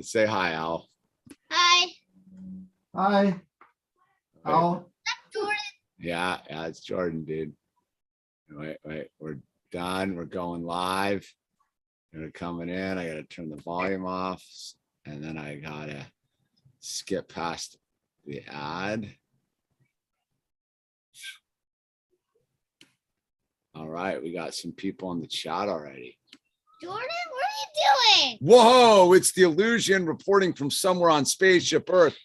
Say hi, Al. Hi. Hi. Al. Jordan. Yeah, it's Jordan, dude. Wait, we're done. We're going live. They're coming in. I gotta turn the volume off, and then I gotta skip past the ad. All right, we got some people in the chat already. Jordan, what are you doing? Whoa, it's the Illusion reporting from somewhere on Spaceship Earth.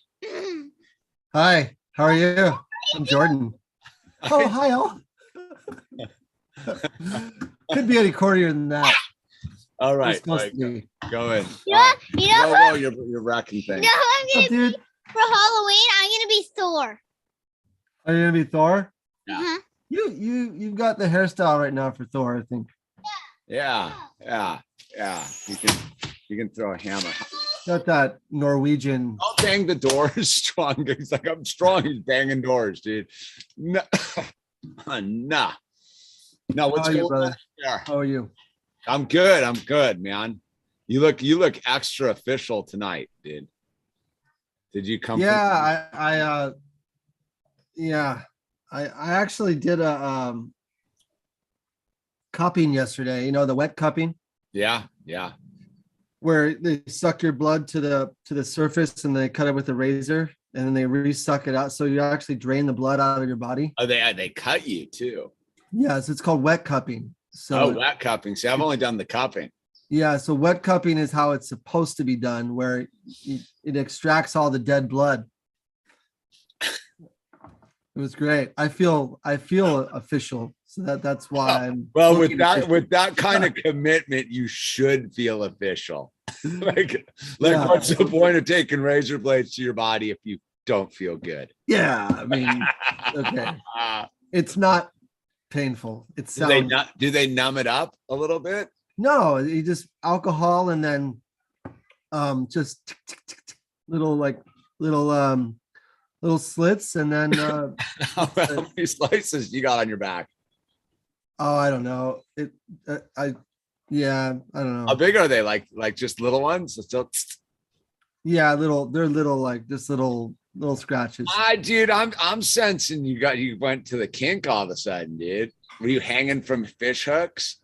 Hi. How are you? I'm Jordan. Oh, hi, Al. Could be any cornier than that. All right, It's supposed to be. go in. You know Whoa, you're wrecking things. You know who I'm What's up, gonna be dude? for Halloween? I'm gonna be Thor. Are you gonna be Thor? Yeah. Uh-huh. You've got the hairstyle right now for Thor, I think. Yeah. You can throw a hammer. Got that Norwegian. I'll bang the doors strong. He's like, I'm strong. He's banging doors, dude. No, nah. No, what's How are you, going brother? on there? How are you? I'm good, man. You look extra official tonight, dude. Did you come? Yeah, I actually did a cupping yesterday. You know, the wet cupping. Yeah. Where they suck your blood to the surface and they cut it with a razor and then they re-suck it out. So you actually drain the blood out of your body. Oh, they cut you too. Yes, it's called wet cupping. So wet cupping. See, I've only done the cupping. yeah, so wet cupping is how it's supposed to be done, where it extracts all the dead blood. It was great. I feel official. So that's why I'm Well, looking official. with that kind of commitment, you should feel official. like Yeah. What's the point of taking razor blades to your body if you don't feel good? Yeah, I mean, okay. It's not painful. It sounds Do they numb it up a little bit? no, you just alcohol and then just tick, tick, tick, tick, little slits and then How many slices you got on your back? oh, I don't know. I don't know. How big are they? Like just little ones? Still... Yeah, they're little, like just little scratches. Dude, I'm sensing you went to the kink all of a sudden, dude. Were you hanging from fish hooks?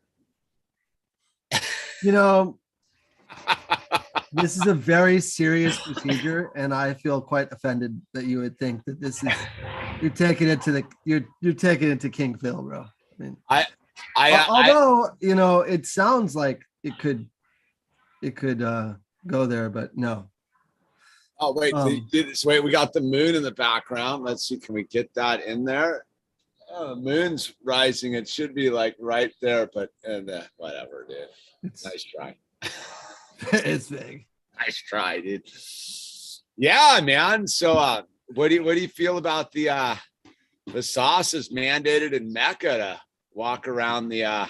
You know, this is a very serious procedure, and I feel quite offended that you would think that this is you're taking it to Kinkville, bro. I mean, although you know, it sounds like it could go there, but no. Oh wait, wait, we got the moon in the background. Let's see, can we get that in there? Oh, the moon's rising. It should be like right there, but whatever, dude. Nice try. It's big. Nice try, dude. Yeah, man. So what do you feel about the sauce is mandated in Mecca to walk around the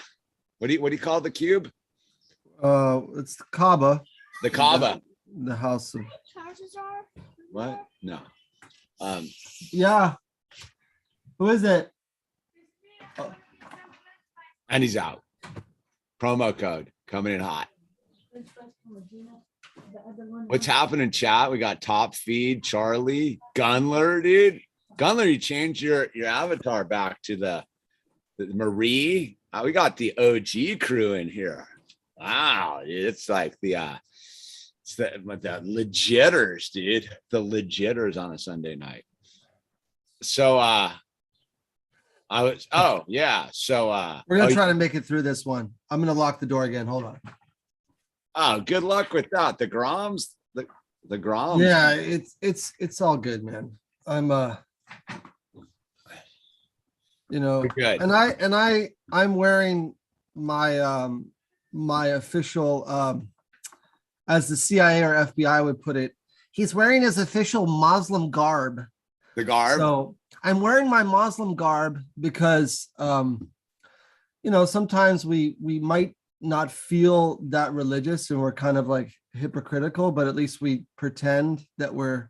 what do you call the cube? It's the Kaaba. The Kaaba. The house of What? No. Yeah. Who is it? And he's out. Promo code coming in hot. What's happening, chat? We got Top Feed, Charlie, Gunler, dude. Gunler, you changed your avatar back to the Marie. We got the OG crew in here. Wow, dude, it's like the legitters, dude. The legitters on a Sunday night. So we're gonna try to make it through this one. I'm gonna lock the door again. Hold on. Oh, good luck with that. The Groms, the Groms. Yeah, it's all good, man. I'm you know, good. and I'm wearing my my official as the CIA or FBI would put it, he's wearing his official Muslim garb. The garb. So I'm wearing my Muslim garb because you know, sometimes we might not feel that religious and we're kind of like hypocritical, but at least we pretend that we're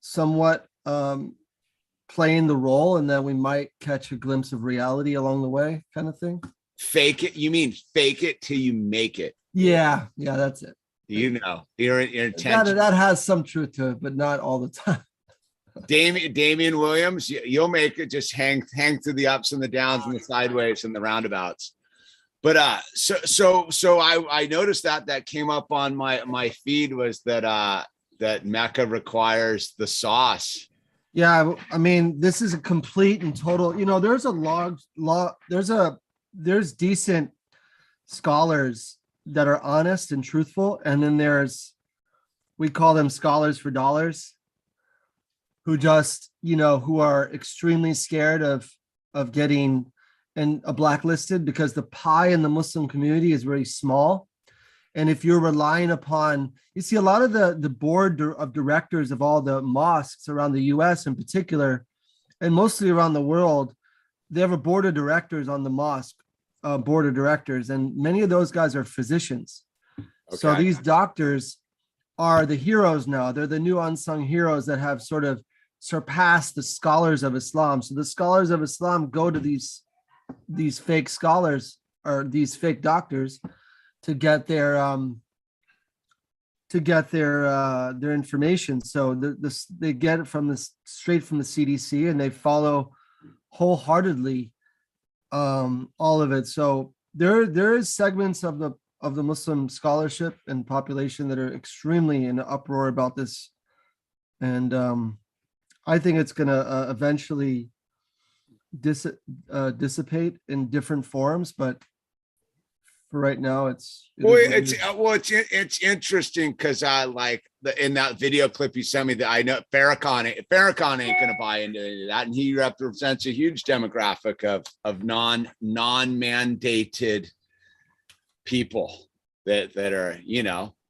somewhat playing the role, and then we might catch a glimpse of reality along the way, kind of thing. Fake it. You mean fake it till you make it? Yeah, that's it. your intention. That has some truth to it, but not all the time. Damian Williams, you'll make it. Just hang through the ups and the downs and the sideways and the roundabouts. But so I noticed that came up on my feed was that Mecca requires the sauce. Yeah, I mean, this is a complete and total, there's there's decent scholars that are honest and truthful. And then we call them scholars for dollars, who just, who are extremely scared of getting blacklisted, because the pie in the Muslim community is very small. And if you're relying upon, you see a lot of the board of directors of all the mosques around the US in particular, and mostly around the world, they have a board of directors on the mosque board of directors. And many of those guys are physicians. Okay. So these doctors are the heroes now. They're the new unsung heroes that have sort of surpassed the scholars of Islam. So the scholars of Islam go to these fake scholars or these fake doctors to get their information. So they get it straight from the CDC, and they follow wholeheartedly all of it. So there is segments of the Muslim scholarship and population that are extremely in uproar about this, and I think it's going to eventually dissipate in different forms, but for right now, it's interesting because I like in that video clip you sent me that I know Farrakhan ain't going to buy into that, and he represents a huge demographic of non-mandated people that are,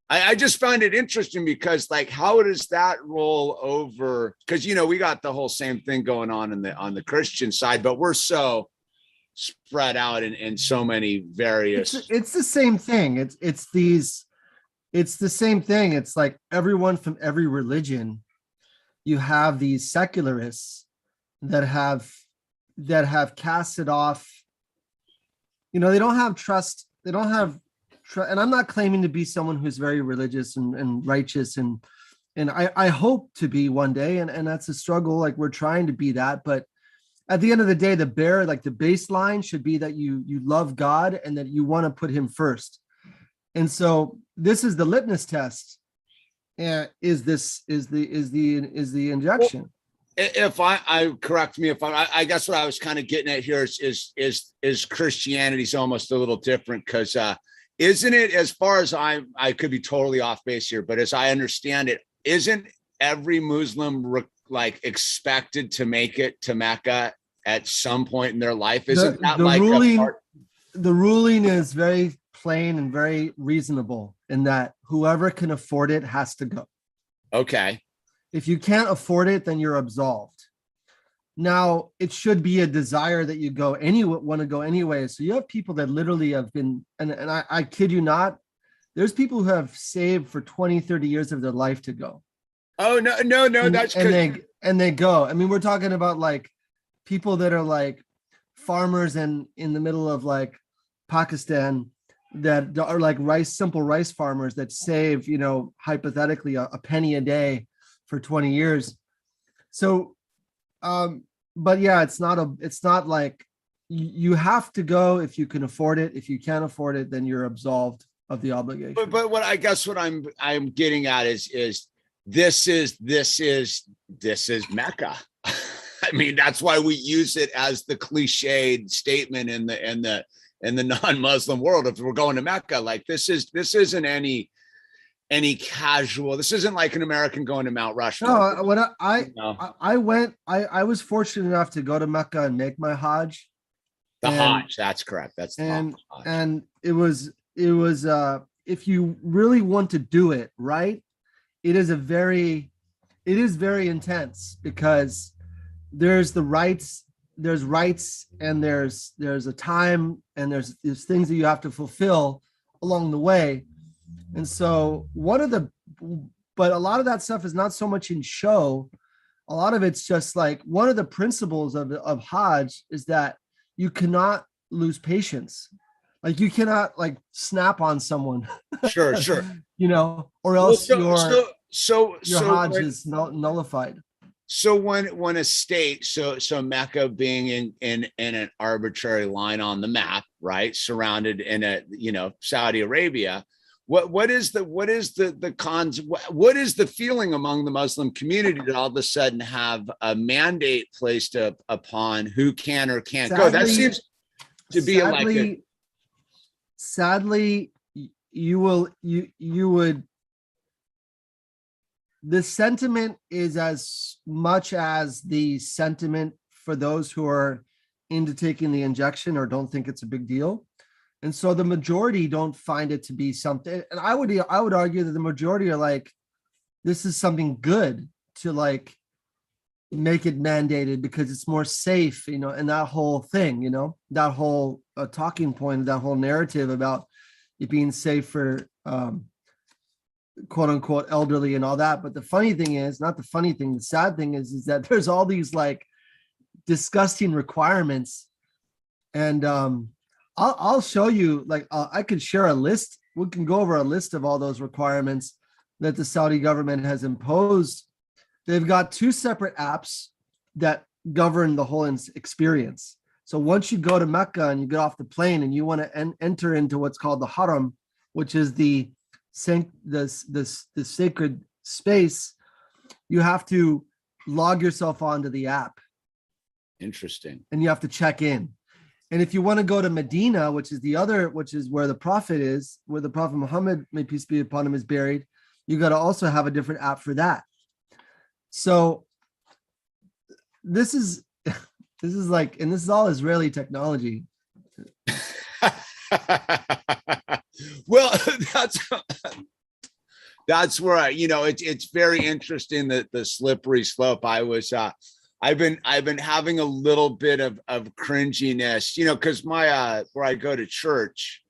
I just find it interesting because like, how does that roll over? Because, we got the whole same thing going on the Christian side, but we're so spread out in so many various. It's the same thing. It's the same thing. It's like everyone from every religion. You have these secularists that have casted off. They don't have trust. They don't have. And I'm not claiming to be someone who's very religious and righteous, and I hope to be one day, and that's a struggle. Like, we're trying to be that, but at the end of the day, the baseline should be that you love God and that you want to put him first. And so this is the litmus test. Is the injection? Well, if I correct me, I guess what I was kind of getting at here is Christianity's almost a little different, because isn't it, as far as I could be totally off base here, but as I understand it, isn't every Muslim expected to make it to Mecca at some point in their life? Isn't that the ruling? The ruling is very plain and very reasonable in that whoever can afford it has to go. Okay. If you can't afford it, then you're absolved. Now, it should be a desire that you want to go anyway. So you have people that literally have been, and I kid you not, there's people who have saved for 20, 30 years of their life to go. Oh, no, that's good. And they go. I mean, we're talking about like people that are like farmers in the middle of like Pakistan that are like simple rice farmers that save, hypothetically a penny a day for 20 years. So, but yeah, it's not like you have to go if you can afford it. If you can't afford it, then you're absolved of the obligation. But what I'm getting at is this is Mecca. I mean, that's why we use it as the cliched statement in the non-Muslim world. If we're going to Mecca, like this isn't any casual. This isn't like an American going to Mount Rushmore. No, when I went, I was fortunate enough to go to Mecca and make my Hajj. Hajj, that's correct. That's Hajj. And it was if you really want to do it right, it is very intense, because there's rights, and there's a time, and there's things that you have to fulfill along the way. And so but a lot of that stuff is not so much in show. A lot of it's just like, one of the principles of Hajj is that you cannot lose patience. Like you cannot like snap on someone, Sure, sure. you know, or Well, else your Hajj when, is nullified. so when a state, so Mecca being in an arbitrary line on the map, right, surrounded in a, you know, Saudi Arabia, what is the cons, what is the feeling among the Muslim community to all of a sudden have a mandate placed upon who can or can't go? That seems to be sadly, you would, the sentiment is as much as the sentiment for those who are into taking the injection or don't think it's a big deal. And so the majority don't find it to be something. And I would argue that the majority are like, this is something good to like make it mandated because it's more safe, you know, and that whole thing, you know, that whole talking point, that whole narrative about it being safe for quote unquote elderly and all that. But the funny thing is, not the funny thing, the sad thing is that there's all these like disgusting requirements. And I'll show you, like, I could share a list. We can go over a list of all those requirements that the Saudi government has imposed. They've got 2 separate apps that govern the whole experience. So once you go to Mecca and you get off the plane and you want to enter into what's called the Haram, which is the sacred space, you have to log yourself onto the app. Interesting. And you have to check in. And if you want to go to Medina, which is where the Prophet is, where the Prophet Muhammad, may peace be upon him, is buried, you got to also have a different app for that. So this is like, and this is all Israeli technology. Well, that's where it's very interesting that the slippery slope. I've been having a little bit of cringiness, you know, because my where I go to church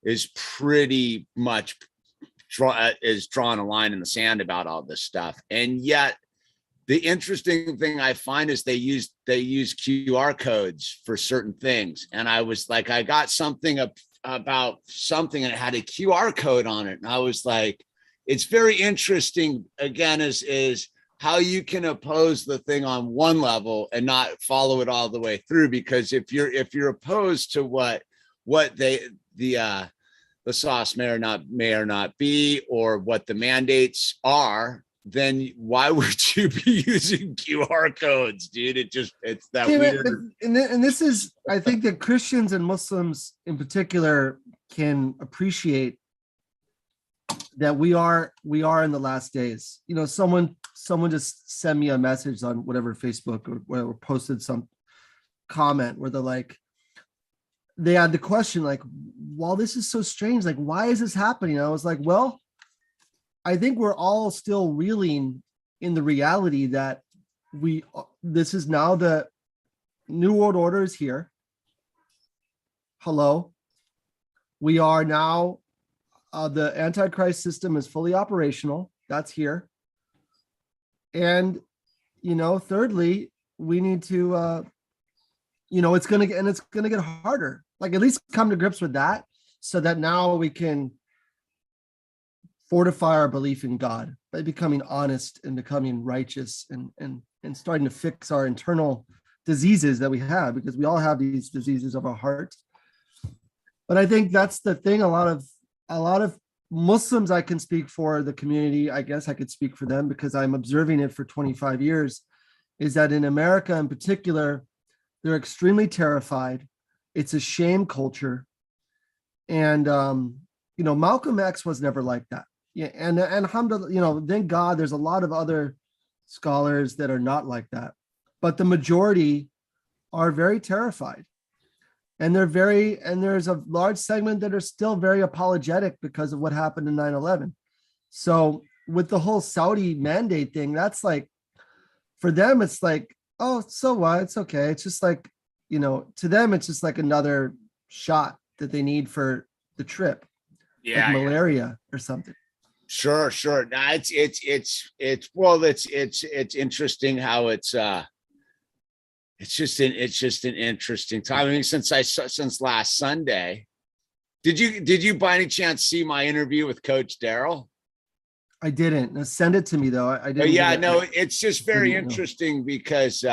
is pretty much drawing a line in the sand about all this stuff. And yet the interesting thing I find is they use QR codes for certain things. And I was like, I got something about something and it had a QR code on it. And I was like, it's very interesting, again, is how you can oppose the thing on one level and not follow it all the way through. Because if you're opposed to what the sauce may or not be, or what the mandates are, then why would you be using QR codes, dude? It's that weird. And this is, I think that Christians and Muslims in particular can appreciate that we are in the last days. You know, someone just sent me a message on whatever, Facebook or whatever, posted some comment where they're like, they had the question like, well, this is so strange. Like, why is this happening? And I was like, well, I think we're all still reeling in the reality that this is now the New World Order is here. Hello. We are now, the Antichrist system is fully operational. That's here. And, you know, thirdly, we need to, you know, it's going to get harder. Like, at least come to grips with that so that now we can fortify our belief in God by becoming honest and becoming righteous and starting to fix our internal diseases that we have, because we all have these diseases of our heart. But I think that's the thing. A lot of Muslims, I can speak for the community. I guess I could speak for them because I'm observing it for 25 years, is that in America in particular, they're extremely terrified. It's a shame culture. And, you know, Malcolm X was never like that. Yeah. And alhamdulillah, you know, thank God there's a lot of other scholars that are not like that. But the majority are very terrified. And there's a large segment that are still very apologetic because of what happened in 9/11. So with the whole Saudi mandate thing, that's like, for them, it's like, oh, so what? It's okay. It's just like, you know, to them, it's just like another shot that they need for the trip. Yeah. Like malaria or something. Sure. No, it's interesting how it's just an interesting time. I mean, since last Sunday, Did you by any chance see my interview with Coach Daryl? I didn't. Now, send it to me though. I Oh, didn't. yeah, get it. no, it's just very Didn't know. interesting because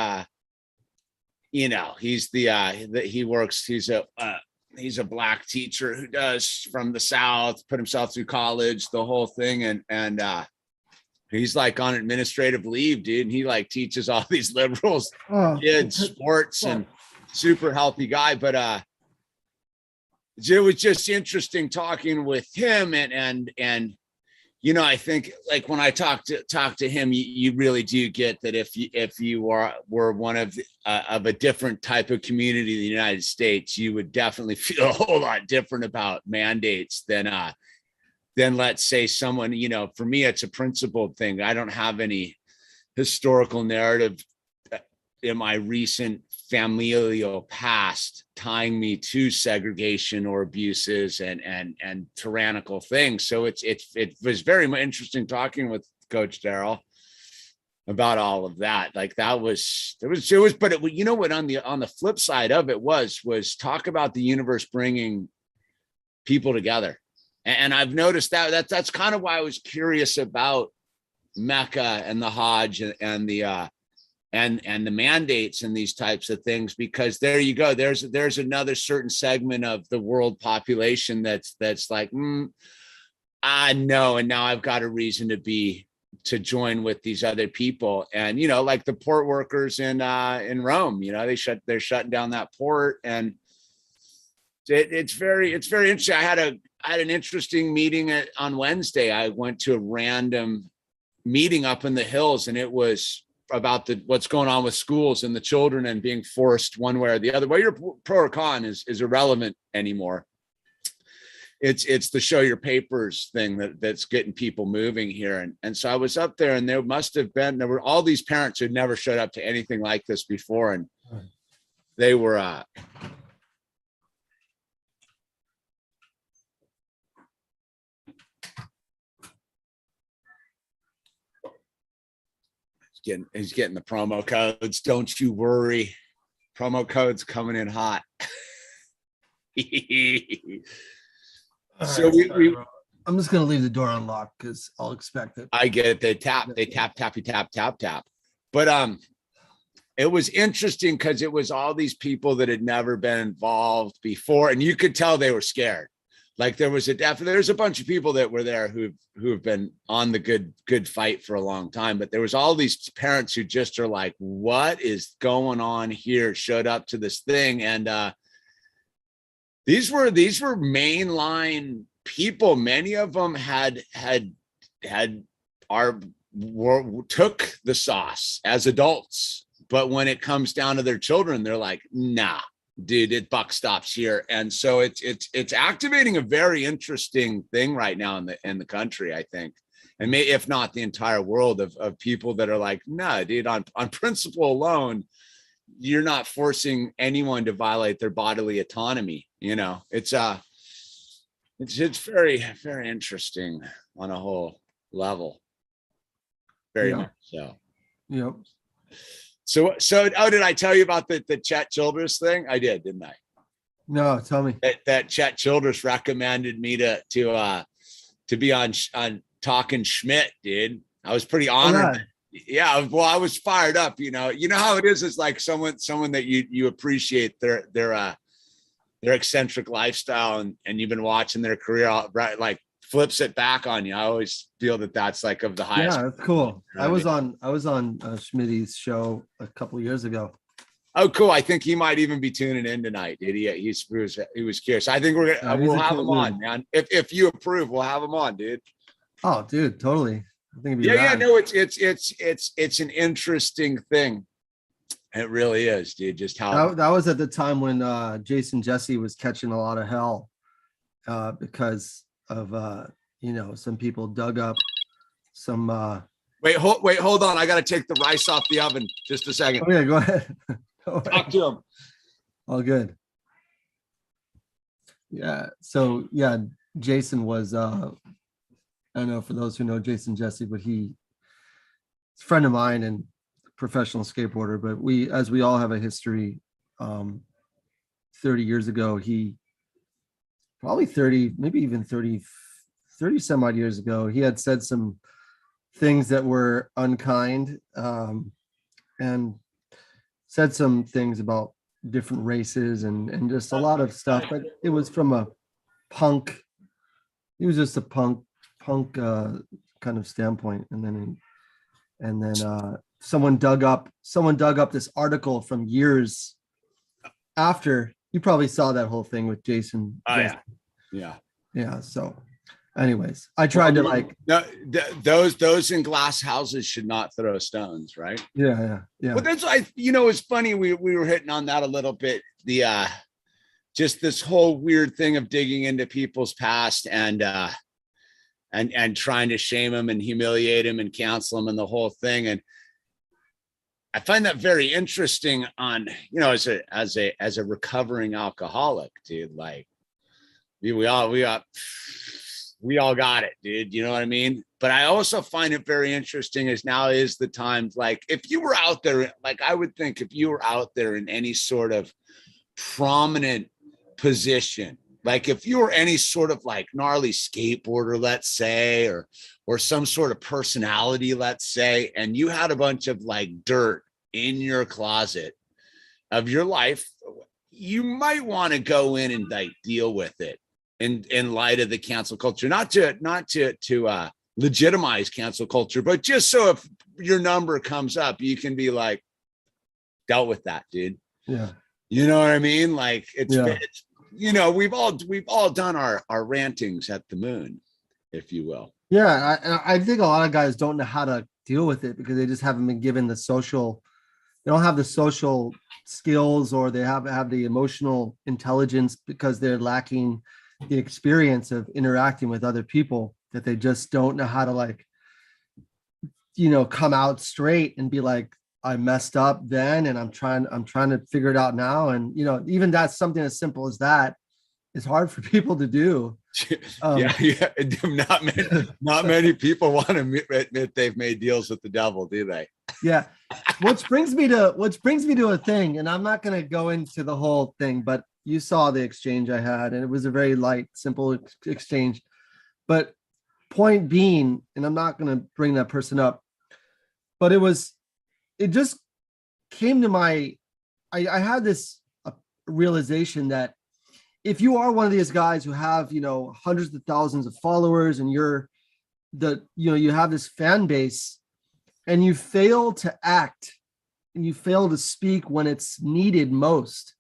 you know, he's he works, he's a black teacher who does from the South, put himself through college, the whole thing, and he's like on administrative leave, dude, and he like teaches all these liberals kids sports and super healthy guy. But it was just interesting talking with him, and you know, I think like when I talk to him, you really do get that if you were one of a different type of community in the United States, you would definitely feel a whole lot different about mandates than let's say someone, you know, for me, it's a principled thing. I don't have any historical narrative in my recent familial past tying me to segregation or abuses and tyrannical things. So it was very interesting talking with Coach Daryl about all of that. Like that was, but it, you know what, on the flip side of it was talk about the universe bringing people together. And I've noticed that's kind of why I was curious about Mecca and the Hajj and the mandates and these types of things, because there you go. There's another certain segment of the world population that's like, I know, and now I've got a reason to join with these other people. And you know, like the port workers in Rome, you know, they're shutting down that port, and it's very interesting. I had an interesting meeting on Wednesday. I went to a random meeting up in the hills, and it was about what's going on with schools and the children and being forced one way or the other. Whether you're pro or con is irrelevant anymore. It's the show your papers thing that's getting people moving here. And so I was up there, and there were all these parents who'd never showed up to anything like this before. And they were, he's getting the promo codes. Don't you worry. Promo codes coming in hot. So I'm just gonna leave the door unlocked because I'll expect it. I get it. They tap. But it was interesting because it was all these people that had never been involved before, and you could tell they were scared. Like there's a bunch of people that were there who have been on the good fight for a long time, but there was all these parents who just are like, what is going on here? Showed up to this thing. And these were mainline people. Many of them took the sauce as adults, but when it comes down to their children, they're like, nah, dude, it buck stops here. And so it's activating a very interesting thing right now in the country, I think, and maybe if not the entire world of people that are like, nah, dude, on principle alone, you're not forcing anyone to violate their bodily autonomy. You know, it's very, very interesting on a whole level. Very much so. Yep. So, did I tell you about the Chet Childress thing? I did, didn't I? No, tell me. That Chet Childress recommended me to be on Talking Schmidt, dude. I was pretty honored. Yeah, well, I was fired up. You know how it is. It's like someone that you appreciate their eccentric lifestyle, and you've been watching their career, right? Like flips it back on you. I always feel that's like of the highest. Yeah, that's cool. I was on Schmitty's show a couple of years ago. Oh, cool. I think he might even be tuning in tonight. Did he? He was curious. I think we'll have him on, man. If you approve, we'll have him on, dude. Oh, dude, totally. I think it'd be yeah. No, it's an interesting thing. It really is, dude. Just how that was at the time when Jason Jesse was catching a lot of hell because of some people dug up some wait, hold on. I gotta take the rice off the oven. Just a second. Oh, yeah, go ahead. Talk to him. All good. Yeah. So yeah, Jason was I don't know for those who know Jason Jesse, but he's a friend of mine and professional skateboarder, but we all have a history. 30 years ago, he probably 30, maybe even 30 some odd years ago. He had said some things that were unkind, and said some things about different races and just a lot of stuff, but it was from a punk. He was just a punk kind of standpoint. And then someone dug up this article from years after. You probably saw that whole thing with Jason. Oh, yeah. So anyways, I tried to like, no, those in glass houses should not throw stones, right? Yeah. But that's why, it's funny. We were hitting on that a little bit. The just this whole weird thing of digging into people's past and trying to shame them and humiliate them and cancel them and the whole thing. And I find that very interesting on, as a recovering alcoholic, dude. Like we all got it, dude. You know what I mean? But I also find it very interesting as now is the time. Like if you were out there, like I would think if you were out there in any sort of prominent position, like if you were any sort of like gnarly skateboarder, let's say, or some sort of personality, let's say, and you had a bunch of like dirt in your closet of your life, you might want to go in and like deal with it in light of the cancel culture, not to legitimize cancel culture, but just so if your number comes up, you can be like, dealt with that, dude. Yeah. You know what I mean? Like it's we've all done our rantings at the moon, if you will. Yeah, I think a lot of guys don't know how to deal with it because they just haven't been given they don't have the social skills, or they have the emotional intelligence because they're lacking the experience of interacting with other people, that they just don't know how to like, come out straight and be like, I messed up then, and I'm trying to figure it out now. And, even that's something as simple as that is hard for people to do. Not many people want to admit they've made deals with the devil, do they? Yeah. Which brings me to a thing, and I'm not going to go into the whole thing, but you saw the exchange I had, and it was a very light, simple exchange. But point being, and I'm not going to bring that person up, but it just came to I had this realization that if you are one of these guys who have, hundreds of thousands of followers, and you have this fan base, and you fail to act and you fail to speak when it's needed most,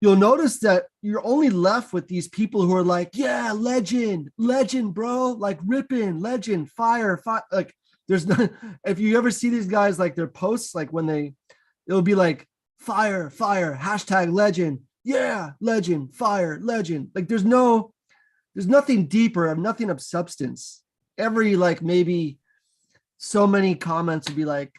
you'll notice that you're only left with these people who are like, yeah, legend, bro, like ripping, legend, fire. Like there's no, if you ever see these guys, like their posts, like when it'll be like fire, hashtag legend. Yeah, legend, fire, legend. Like there's nothing deeper, nothing of substance. Every like maybe so many comments would be like,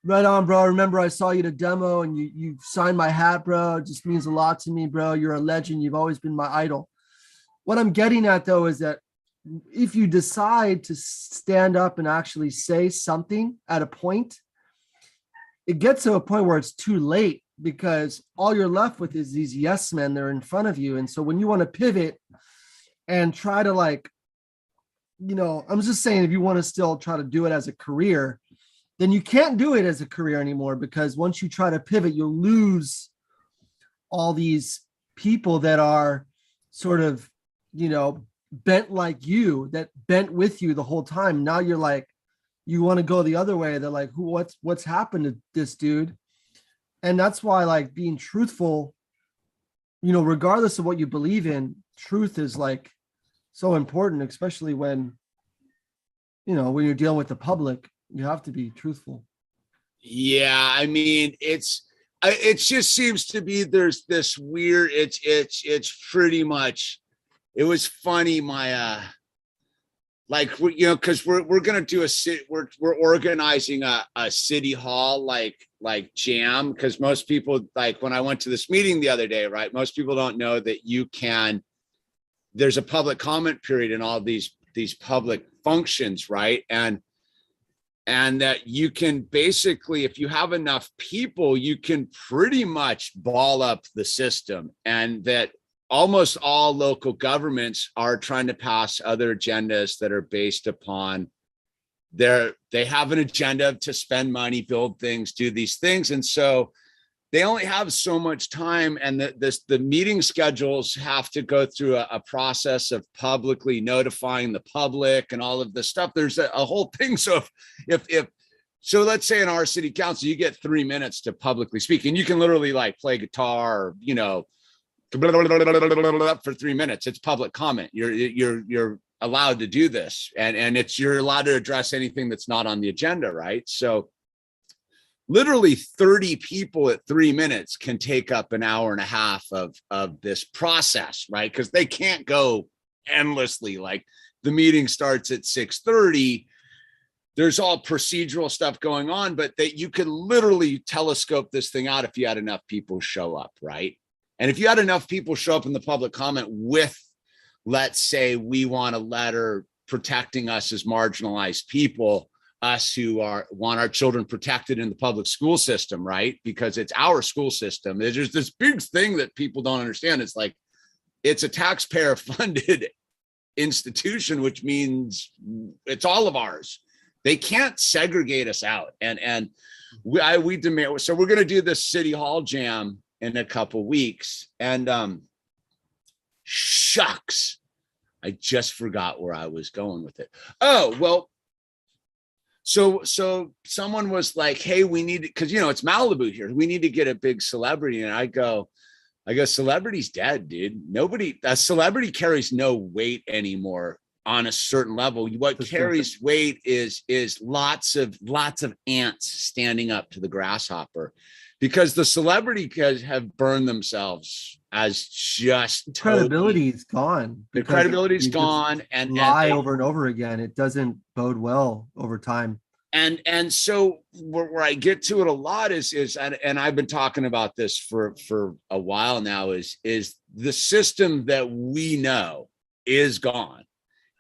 right on, bro. Remember I saw you at a demo and you signed my hat, bro. It just means a lot to me, bro. You're a legend. You've always been my idol. What I'm getting at though is that if you decide to stand up and actually say something at a point, it gets to a point where it's too late, because all you're left with is these yes men that are in front of you. And so when you want to pivot and try to like, I'm just saying, if you want to still try to do it as a career, then you can't do it as a career anymore, because once you try to pivot, you'll lose all these people that are sort of, bent like you, that bent with you the whole time. Now you're like, you want to go the other way. They're like, what's happened to this dude? And that's why like being truthful, regardless of what you believe in, truth is like so important, especially when when you're dealing with the public, you have to be truthful. Yeah. I mean, it just seems to be, there's this weird, it's pretty much, it was funny. My, like, cause we're going to do we're organizing a city hall, like jam. Cause most people, like when I went to this meeting the other day, right. Most people don't know that there's a public comment period in all these public functions. Right. And that you can basically, if you have enough people, you can pretty much ball up the system, and that almost all local governments are trying to pass other agendas that are based upon they have an agenda to spend money, build things, do these things. And so they only have so much time, and the meeting schedules have to go through a process of publicly notifying the public and all of this stuff. There's a whole thing. So if so let's say in our city council, you get 3 minutes to publicly speak, and you can literally like play guitar, or, you know, for 3 minutes. It's public comment. You're allowed to do this, and you're allowed to address anything that's not on the agenda, right? So literally 30 people at 3 minutes can take up an hour and a half of this process, right? Because they can't go endlessly. Like the meeting starts at 6:30. There's all procedural stuff going on, but that you could literally telescope this thing out if you had enough people show up, right? And if you had enough people show up in the public comment with, let's say, we want a letter protecting us as marginalized people, us who want our children protected in the public school system, right? Because it's our school system. There's this big thing that people don't understand. It's like, it's a taxpayer funded institution, which means it's all of ours. They can't segregate us out. And we demand, so we're going to do this city hall jam in a couple weeks. And shucks, I just forgot where I was going with it. Oh, well, so someone was like, hey, we need, because, you know, it's Malibu here. We need to get a big celebrity. And I go, celebrity's dead, dude. A celebrity carries no weight anymore on a certain level. What carries weight is lots of ants standing up to the grasshopper, because the celebrity have burned themselves as just credibility is gone. The credibility is gone, and lie over and over again. It doesn't bode well over time. And so where I get to it a lot is and I've been talking about this for a while now, is the system that we know is gone.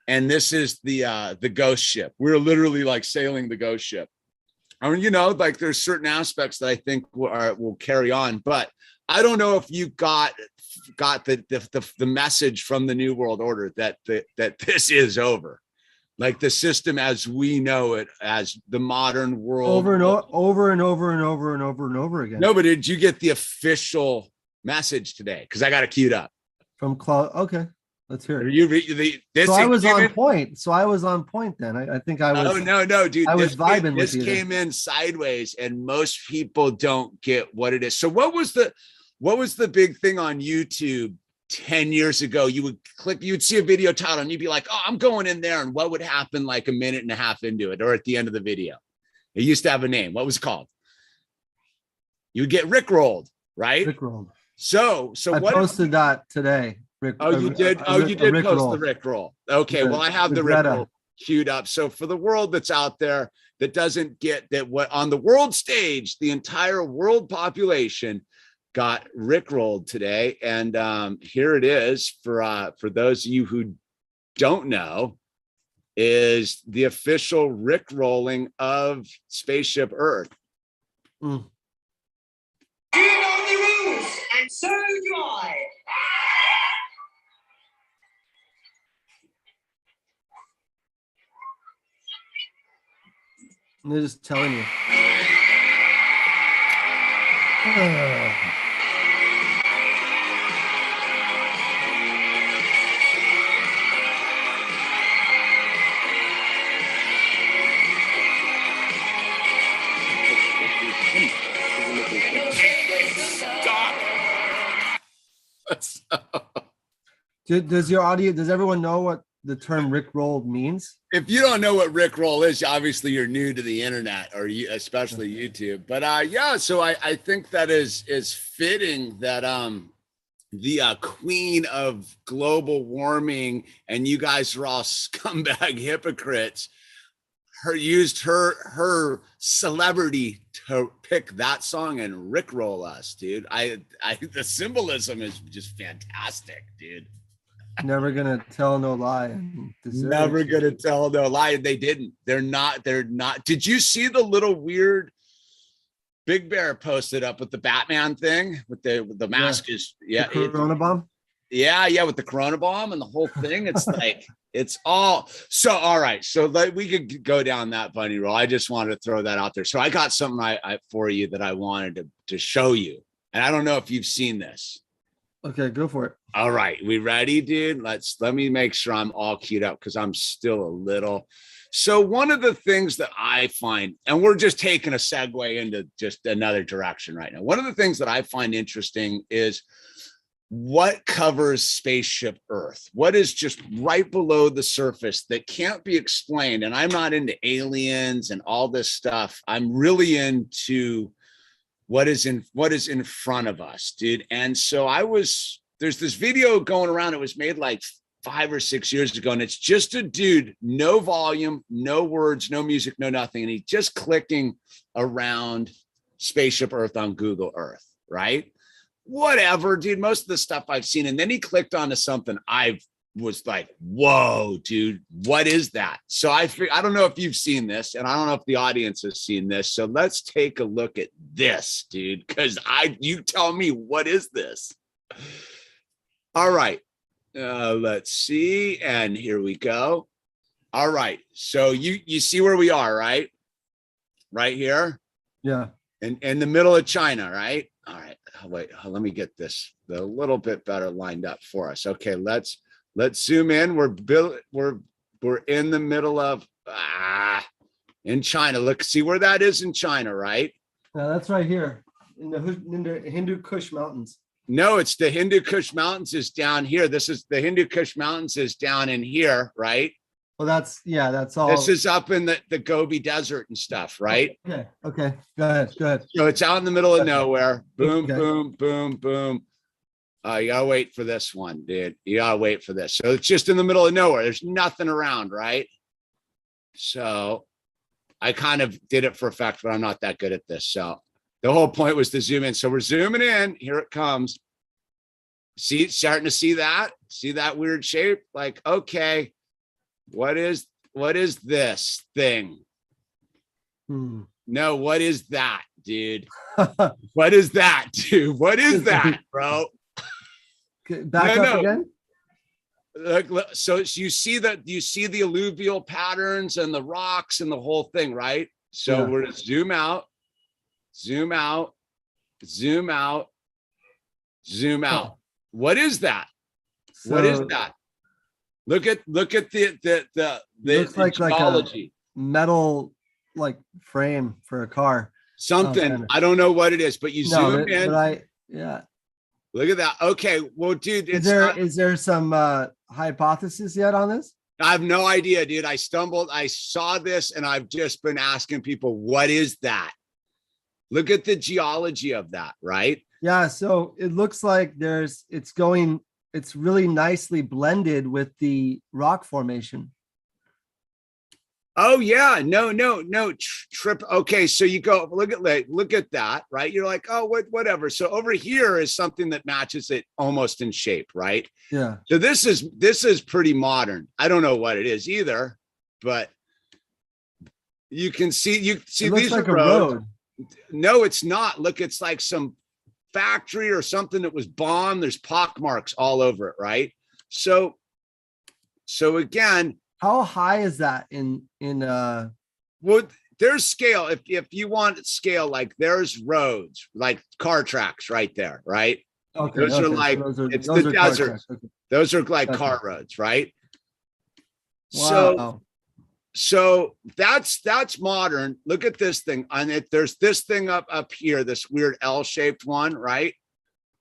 And this is the ghost ship. We're literally like sailing the ghost ship. I mean, you know, like there's certain aspects that I think will carry on, but I don't know if you got the message from the New World Order that this is over. Like the system as we know it, as the modern world, over and over again. No, but did you get the official message today? Because I got it queued up from Claude. Okay, let's hear it. I was on point. So I was on point then. I think I was. Oh no, dude! I was vibing with you. This came in sideways, and most people don't get what it is. So what was the big thing on YouTube 10 years ago? You'd see a video title and you'd be like, oh, I'm going in there. And what would happen like a minute and a half into it, or at the end of the video? It used to have a name. What was it called? You would get rickrolled, right? Rickrolled. So I posted that today. You did post the rickroll. Okay, well, I have the rickroll queued up. So for the world that's out there that doesn't get that, what on the world stage, the entire world population got rickrolled today, and here it is for those of you who don't know, is the official rickrolling of Spaceship Earth. You know the rules, and so do I. They're just telling you. Does everyone know what the term rickrolled means? If you don't know what rickroll is, obviously you're new to the internet, or especially YouTube. But yeah, so I think that is fitting that the queen of global warming, and you guys are all scumbag hypocrites, used her celebrity to pick that song and rickroll us, dude. The symbolism is just fantastic, dude. Never gonna tell no lie. Never gonna tell no lie. They didn't. They're not. Did you see the little weird Big Bear posted up with the Batman thing with the mask? The Corona bomb. Yeah, with the Corona bomb and the whole thing. It's like, it's all so all right. So like we could go down that bunny roll. I just wanted to throw that out there. So I got something I for you that I wanted to show you. And I don't know if you've seen this. Okay, go for it. All right, we ready, dude? Let me make sure I'm all queued up because I'm still a little. So one of the things that I find, and we're just taking a segue into just another direction right now. One of the things that I find interesting is what covers spaceship Earth? What is just right below the surface that can't be explained? And I'm not into aliens and all this stuff. I'm really into what is in front of us, dude. And so there's this video going around. It was made like 5 or 6 years ago. And it's just a dude, no volume, no words, no music, no nothing. And he's just clicking around spaceship Earth on Google Earth, right? Whatever, dude. Most of the stuff I've seen. And then he clicked onto something I was like, whoa, dude, what is that? So I don't know if you've seen this, and I don't know if the audience has seen this. So let's take a look at this, dude, because you tell me, what is this? All right. Let's see. And here we go. All right. So you see where we are, right? Right here. Yeah. In the middle of China, right? All right. Wait, let me get this a little bit better lined up for us. Okay, let's zoom in. We're in the middle of in China. Look, see where that is in China, right? Yeah, that's right here in the Hindu Kush Mountains. No, it's the Hindu Kush Mountains is down here. This is the Hindu Kush Mountains is down in here, right? Well, that's all. This is up in the Gobi Desert and stuff, right? Okay. Go ahead. So it's out in the middle of nowhere. Boom, Okay. boom, boom, boom. You gotta wait for this one, dude. You gotta wait for this. So it's just in the middle of nowhere. There's nothing around, right? So I kind of did it for effect, but I'm not that good at this. So the whole point was to zoom in. So we're zooming in. Here it comes. See, starting to see that? See that weird shape? Like, okay, what is this thing? No, what is that, dude? What is that, dude? What is that, bro? Back up again. Look, so you see the alluvial patterns and the rocks and the whole thing, right? So we're gonna zoom out. What is that? What is that? Look at the looks like geology. a metal like frame for a car. Something. I don't know what it is, but you zoom in. Look at that. Okay, well, dude, is there some hypothesis yet on this? I have no idea, dude. I saw this, and I've just been asking people, what is that? Look at the geology of that, right? Yeah, so it looks like it's really nicely blended with the rock formation. Oh yeah, no trip. Okay, so you go look at that, right? You're like, oh, whatever. So over here is something that matches it almost in shape, right? Yeah. So this is pretty modern. I don't know what it is either, but you see it these looks like are a road. No, it's not. Look, it's like some factory or something that was bombed. There's pock marks all over it, right? So again, how high is that in well, there's scale. If you want scale, like there's roads, like car tracks right there, right? Okay, those are like it's the desert. Okay. Those are like car roads, right? Wow. So that's modern. Look at this thing. On it, there's this thing up here, this weird L-shaped one, right?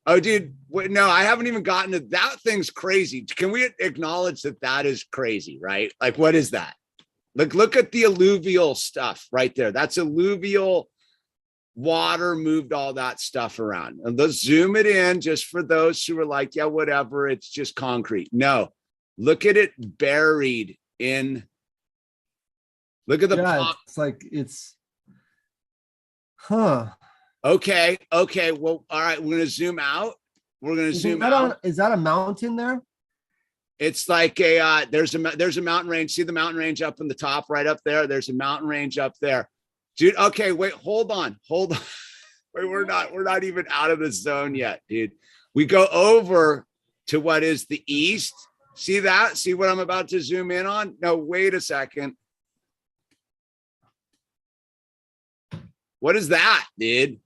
Oh, dude, no, I haven't even gotten to that. Thing's crazy. Can we acknowledge that is crazy, right? Like, what is that? Look at the alluvial stuff right there. That's alluvial water moved all that stuff around. And let's zoom it in just for those who are like, yeah, whatever. It's just concrete. No, look at it buried in. Look at the pop. It's like it's, Okay. Well, all right. We're gonna zoom out. We're gonna zoom out. Is that a mountain there? It's like there's a mountain range. See the mountain range up in the top, right up there. There's a mountain range up there, dude. Okay, wait, hold on. Wait, we're not even out of the zone yet, dude. We go over to what is the east. See that? See what I'm about to zoom in on? No, wait a second. What is that, dude?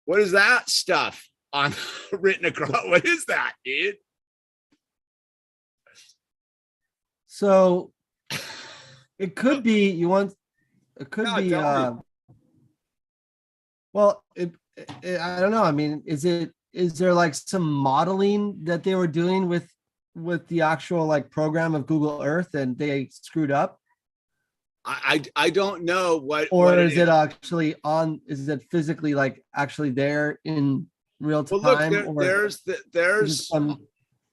What is that stuff on written across? What is that, dude? So it could be it could No, be tell me. well, I don't know. I mean, is there like some modeling that they were doing with the actual like program of Google Earth and they screwed up? I don't know what. Or what is it actually on? Is it physically like actually there in real Well, look, time? Or there's some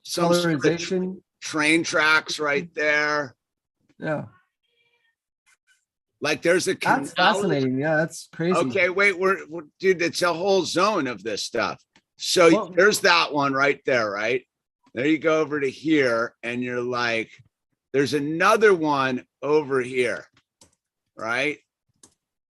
some sort of colorization? train tracks right there. Yeah, Like there's a that's canal. fascinating. Yeah, that's crazy. Okay, wait, we're dude, it's a whole zone of this stuff. So Well- there's that one right there, right? There you go over to here, and you're like, there's another one over here, right?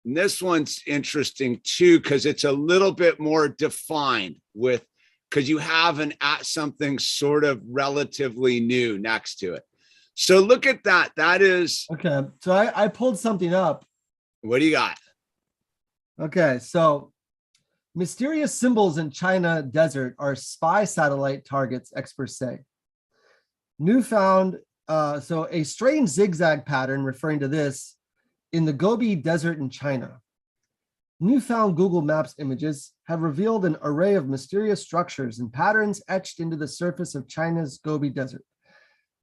And this one's interesting too, because it's a little bit more defined with, because you have something sort of relatively new next to it. So look at that. That is, Okay, so I pulled something up. what do you got? Okay, so mysterious symbols in China desert are spy satellite targets, experts say. Newfound, so a strange zigzag pattern referring to this in the Gobi Desert in China. Newfound Google Maps images have revealed an array of mysterious structures and patterns etched into the surface of China's Gobi Desert.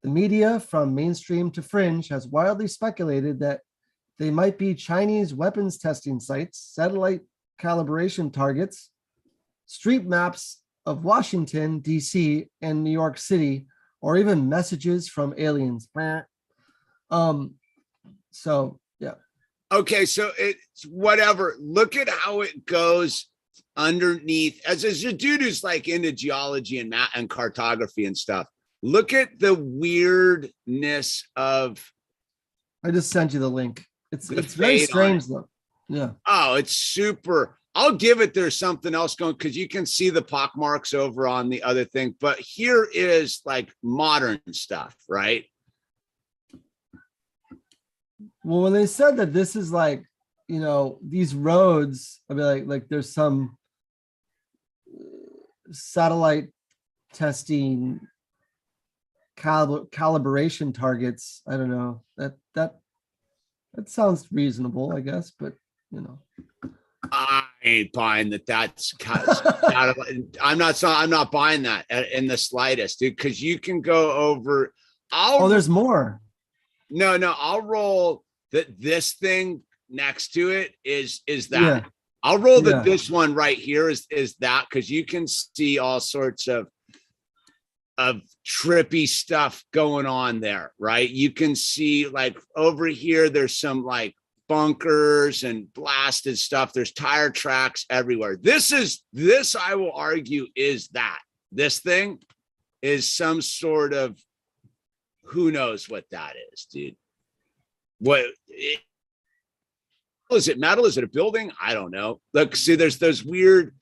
The media, from mainstream to fringe, has wildly speculated that they might be Chinese weapons testing sites, satellite calibration targets, street maps of Washington, D.C., and New York City, or even messages from aliens. So, yeah. Okay, so it's whatever. Look at how it goes underneath. As a dude who's like into geology and map and cartography and stuff, look at the weirdness of. I just sent you the link. It's The very fade on strange, it. though. Yeah. Oh, it's super. I'll give it there's something else going because you can see the pock marks over on the other thing. But here is like modern stuff, right? Well, when they said that this is like, these roads, I mean, like there's some satellite testing calibration targets. I don't know. That sounds reasonable, I guess, but I ain't buying that. That's I'm not buying that in the slightest, dude. Because you can go over. There's more. No, I'll roll that. This thing next to it is that. Yeah. I'll roll that. This one right here is that because you can see all sorts of trippy stuff going on there, right? You can see like over here, there's some like bunkers and blasted stuff. There's tire tracks everywhere. This I will argue is that this thing is some sort of, who knows what that is, dude. Is it metal? Is it a building? I don't know. Look, see, there's those weird,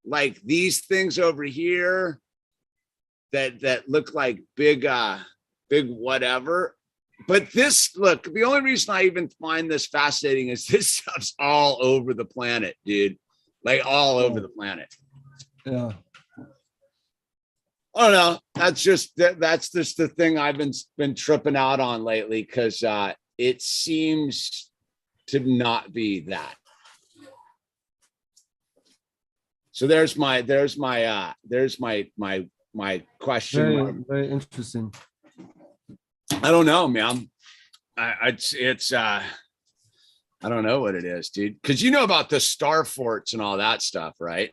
like these things over here that look like big whatever. But the only reason I even find this fascinating is this stuff's all over the planet, dude. Like all over the planet. Yeah. I don't know. That's just the thing I've been tripping out on lately because it seems to not be that. So there's my question. Very, very interesting. I don't know, man. It's I don't know what it is, dude. Because you know about the star forts and all that stuff, right?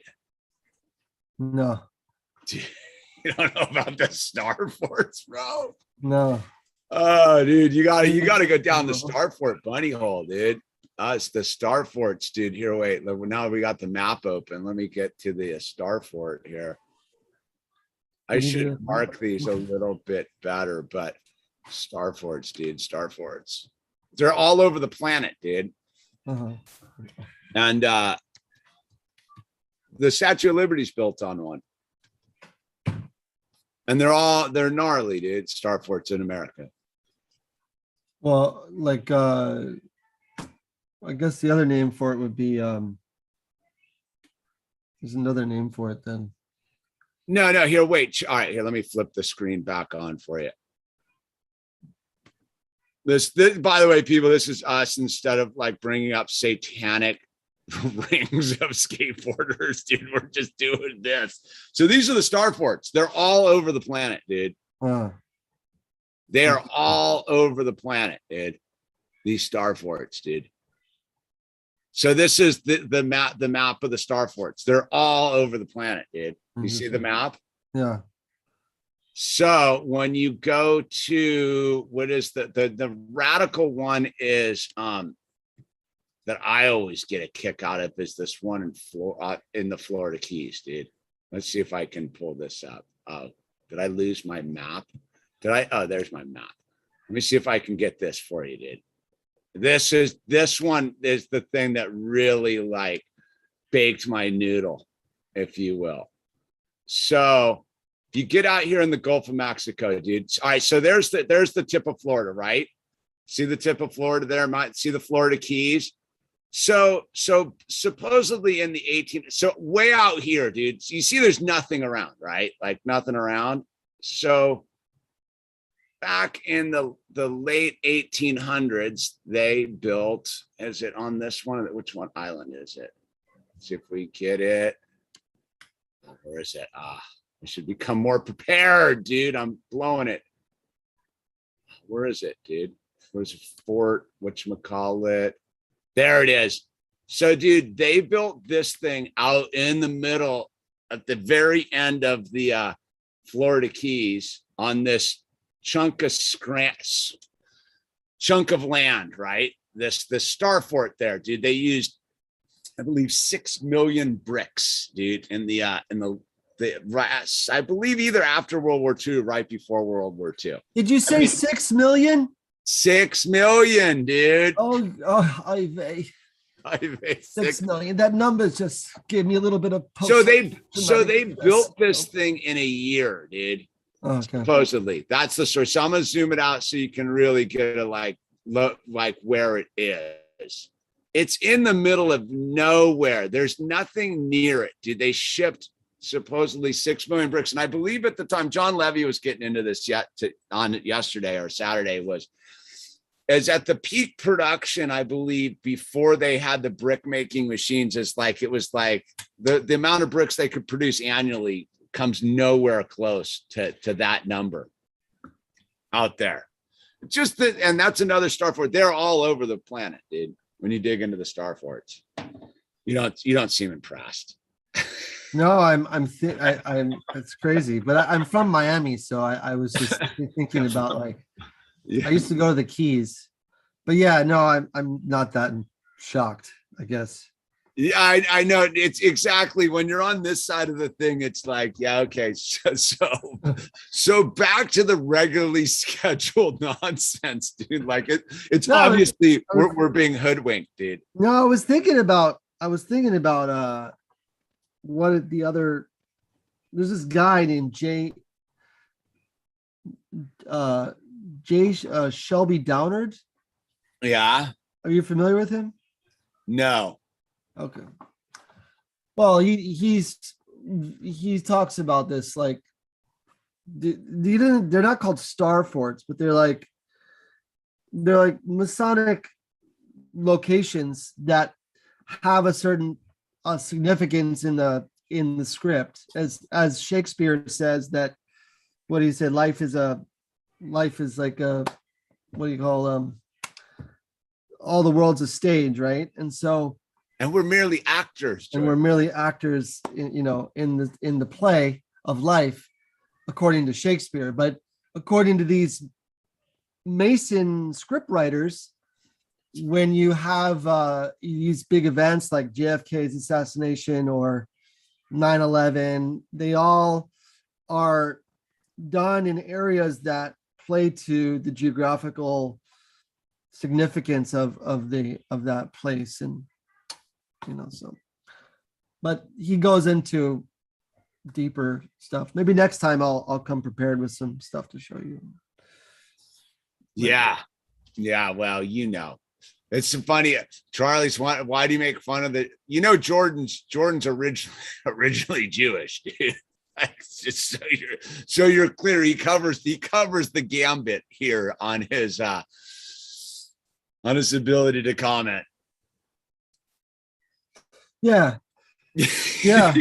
No. You don't know about the star forts, bro? No. Oh, dude, you gotta go down the star fort bunny hole, dude. It's the star forts, dude. Here, wait. Now we got the map open. Let me get to the star fort here. I should mark these a little bit better, but star forts, dude. Star forts. They're all over the planet, dude. Uh-huh. And the Statue of Liberty is built on one. And they're gnarly, dude. Star forts in America. Well, like I guess the other name for it would be there's another name for it then. No, here, wait. All right, here, let me flip the screen back on for you. This, by the way, people, this is us instead of like bringing up satanic rings of skateboarders, dude. We're just doing this. So these are the star forts. They're all over the planet, dude. They are all over the planet, dude. These star forts, dude. So this is the map of the star forts. They're all over the planet, dude. You see the map? Yeah. So when you go to what is the radical one is that I always get a kick out of is this one in the Florida Keys, dude. Let's see if I can pull this up. Oh, did I lose my map? Oh, there's my map. Let me see if I can get this for you, dude. This one is the thing that really like baked my noodle, if you will. So if you get out here in the Gulf of Mexico, dude. All right, so there's the tip of Florida, right? See the tip of Florida there? Might see the Florida Keys. So supposedly in the 18th, so way out here, dude. You see there's nothing around, right? Like nothing around. So back in the late 1800s, they built, is it on this one? Which one island is it? Let's see if we get it. Where is it? I should become more prepared, dude. I'm blowing it. Where is it, dude? Where's Fort? Whatchamacallit? There it is. So, dude, they built this thing out in the middle at the very end of the Florida Keys on this chunk of land, right? This star fort there, dude. They used, I believe, 6 million bricks, dude, in the I believe either after World War II, right before World War II. Did you say 6 million? 6 million, dude. I 6 million. That number just gave me a little bit of. So they built this thing in a year, dude. Okay. Supposedly, that's the story. So I'm gonna zoom it out so you can really get a look where it is. It's in the middle of nowhere. There's nothing near it, dude. They shipped supposedly 6 million bricks, and I believe at the time John Levy was getting into this on yesterday or Saturday is at the peak production, I believe, before they had the brick making machines. It was like the amount of bricks they could produce annually comes nowhere close to that number out there. And that's another star fort. They're all over the planet, dude. When you dig into the star forts, you don't seem impressed. No, I'm it's crazy, but I'm from Miami, so I was just thinking about I used to go to the Keys, but yeah, no, I'm not that shocked, I guess. Yeah, I know. It's exactly when you're on this side of the thing, it's like, yeah, okay. So back to the regularly scheduled nonsense, dude. Like it's obviously we're being hoodwinked, dude. No, I was thinking about what the other, there's this guy named Jay Shelby Downard. Yeah. Are you familiar with him? No. Okay. Well, he talks about this, like they're not called star forts, but they're like Masonic locations that have a certain significance in the script, as Shakespeare says that what he said, life is like a, what do you call all the world's a stage, right? And we're merely actors, Jordan. And we're merely actors in the play of life, according to Shakespeare. But according to these Mason script writers, when you have these big events like JFK's assassination or 9/11, they all are done in areas that play to the geographical significance of that place, and so. But he goes into deeper stuff. Maybe next time I'll come prepared with some stuff to show you. Yeah. Well, it's funny. Charlie's why do you make fun of the, Jordan's originally Jewish, dude. Just so you're clear, he covers the gambit here on his ability to comment. Yeah. Yeah.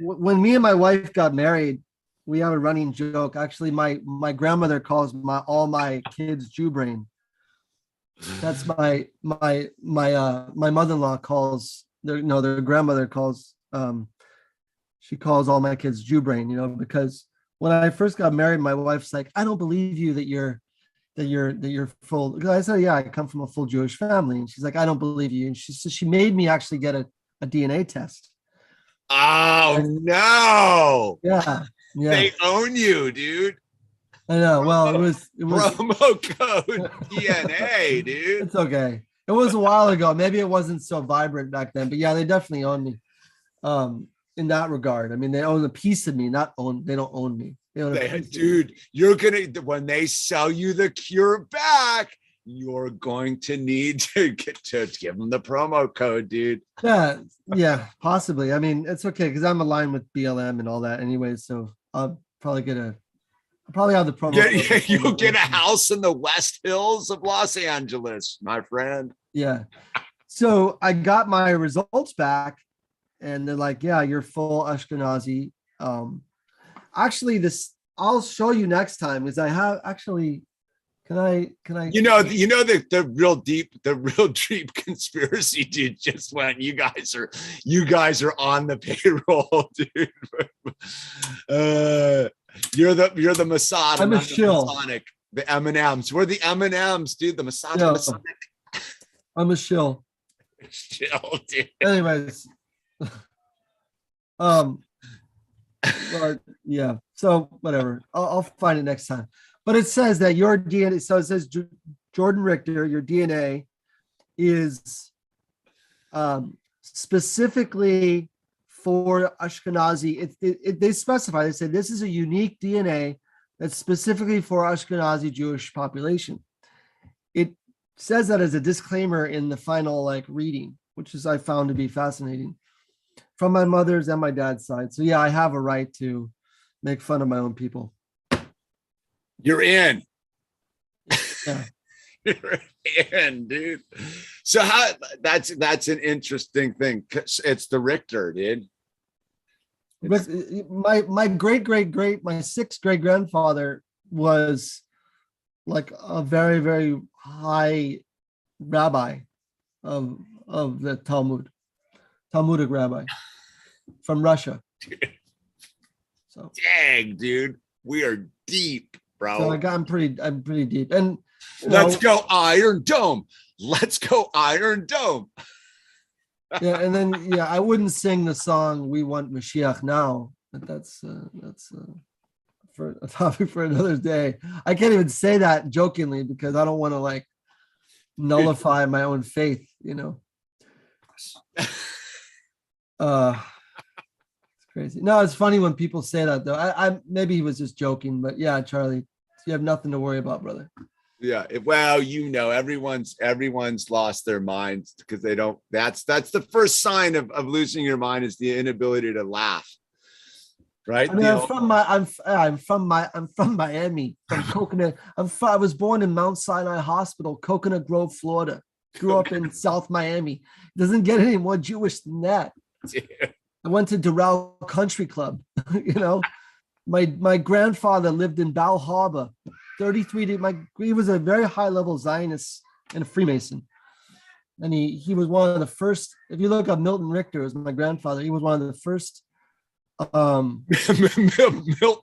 When me and my wife got married, we have a running joke. Actually, my grandmother calls all my kids Jew brain. That's my mother-in-law calls their grandmother calls she calls all my kids Jew brain, because when I first got married, my wife's like, I don't believe you that you're full. Because I said, yeah, I come from a full Jewish family. And she's like, I don't believe you. And she made me actually get a DNA test. Oh, no. Yeah. They own you, dude. I know. Well, it was promo code DNA, dude. It's okay. It was a while ago. Maybe it wasn't so vibrant back then, but yeah, they definitely own me. In that regard, I mean, they own a piece of me, they don't own me. Dude, you're when they sell you the cure back, you're going to need to give them the promo code, dude. Yeah, possibly. I mean, it's okay because I'm aligned with BLM and all that anyway, so I'll probably have the promo code. You'll get a house in the West Hills of Los Angeles, my friend. Yeah. So I got my results back and they're like, yeah, you're full Ashkenazi. Actually, I'll show you next time because I have actually. Can I? The real deep conspiracy dude just went. You guys are on the payroll, dude. You're the Mossad. I'm a shill. The M&Ms. We're the M&Ms, dude. The Mossad. No, I'm a shill. Shill, dude. Anyways. But yeah. So whatever. I'll find it next time. But it says that your DNA. So it says Jordan Richter. Your DNA is specifically for Ashkenazi. They specify. They say this is a unique DNA that's specifically for Ashkenazi Jewish population. It says that as a disclaimer in the final reading, which I found to be fascinating, from my mother's and my dad's side. So yeah, I have a right to make fun of my own people. You're in. Yeah. You're in, dude. So that's an interesting thing. It's the Richter, dude. My my sixth great grandfather was like a very, very high rabbi of the Talmudic rabbi from Russia. So dang, dude, we are deep, bro. So I'm pretty deep. And let's go Iron Dome. Let's go Iron Dome. Yeah, and then I wouldn't sing the song "We Want Mashiach Now," but that's for a topic for another day. I can't even say that jokingly because I don't want to nullify my own faith, It's crazy. No, it's funny when people say that though. I maybe he was just joking, but yeah, Charlie, you have nothing to worry about, brother. Yeah, well, everyone's lost their minds because they don't. That's the first sign of losing your mind is the inability to laugh. Right. I mean, I'm from Miami, from Coconut. I was born in Mount Sinai Hospital, Coconut Grove, Florida. Grew up in South Miami. It doesn't get any more Jewish than that. Yeah. I went to Doral Country Club. My grandfather lived in Bal Harbor. 33 days. He was a very high level Zionist and a Freemason. And he was one of the first, if you look up Milton Richter as my grandfather, he was one of the first Milton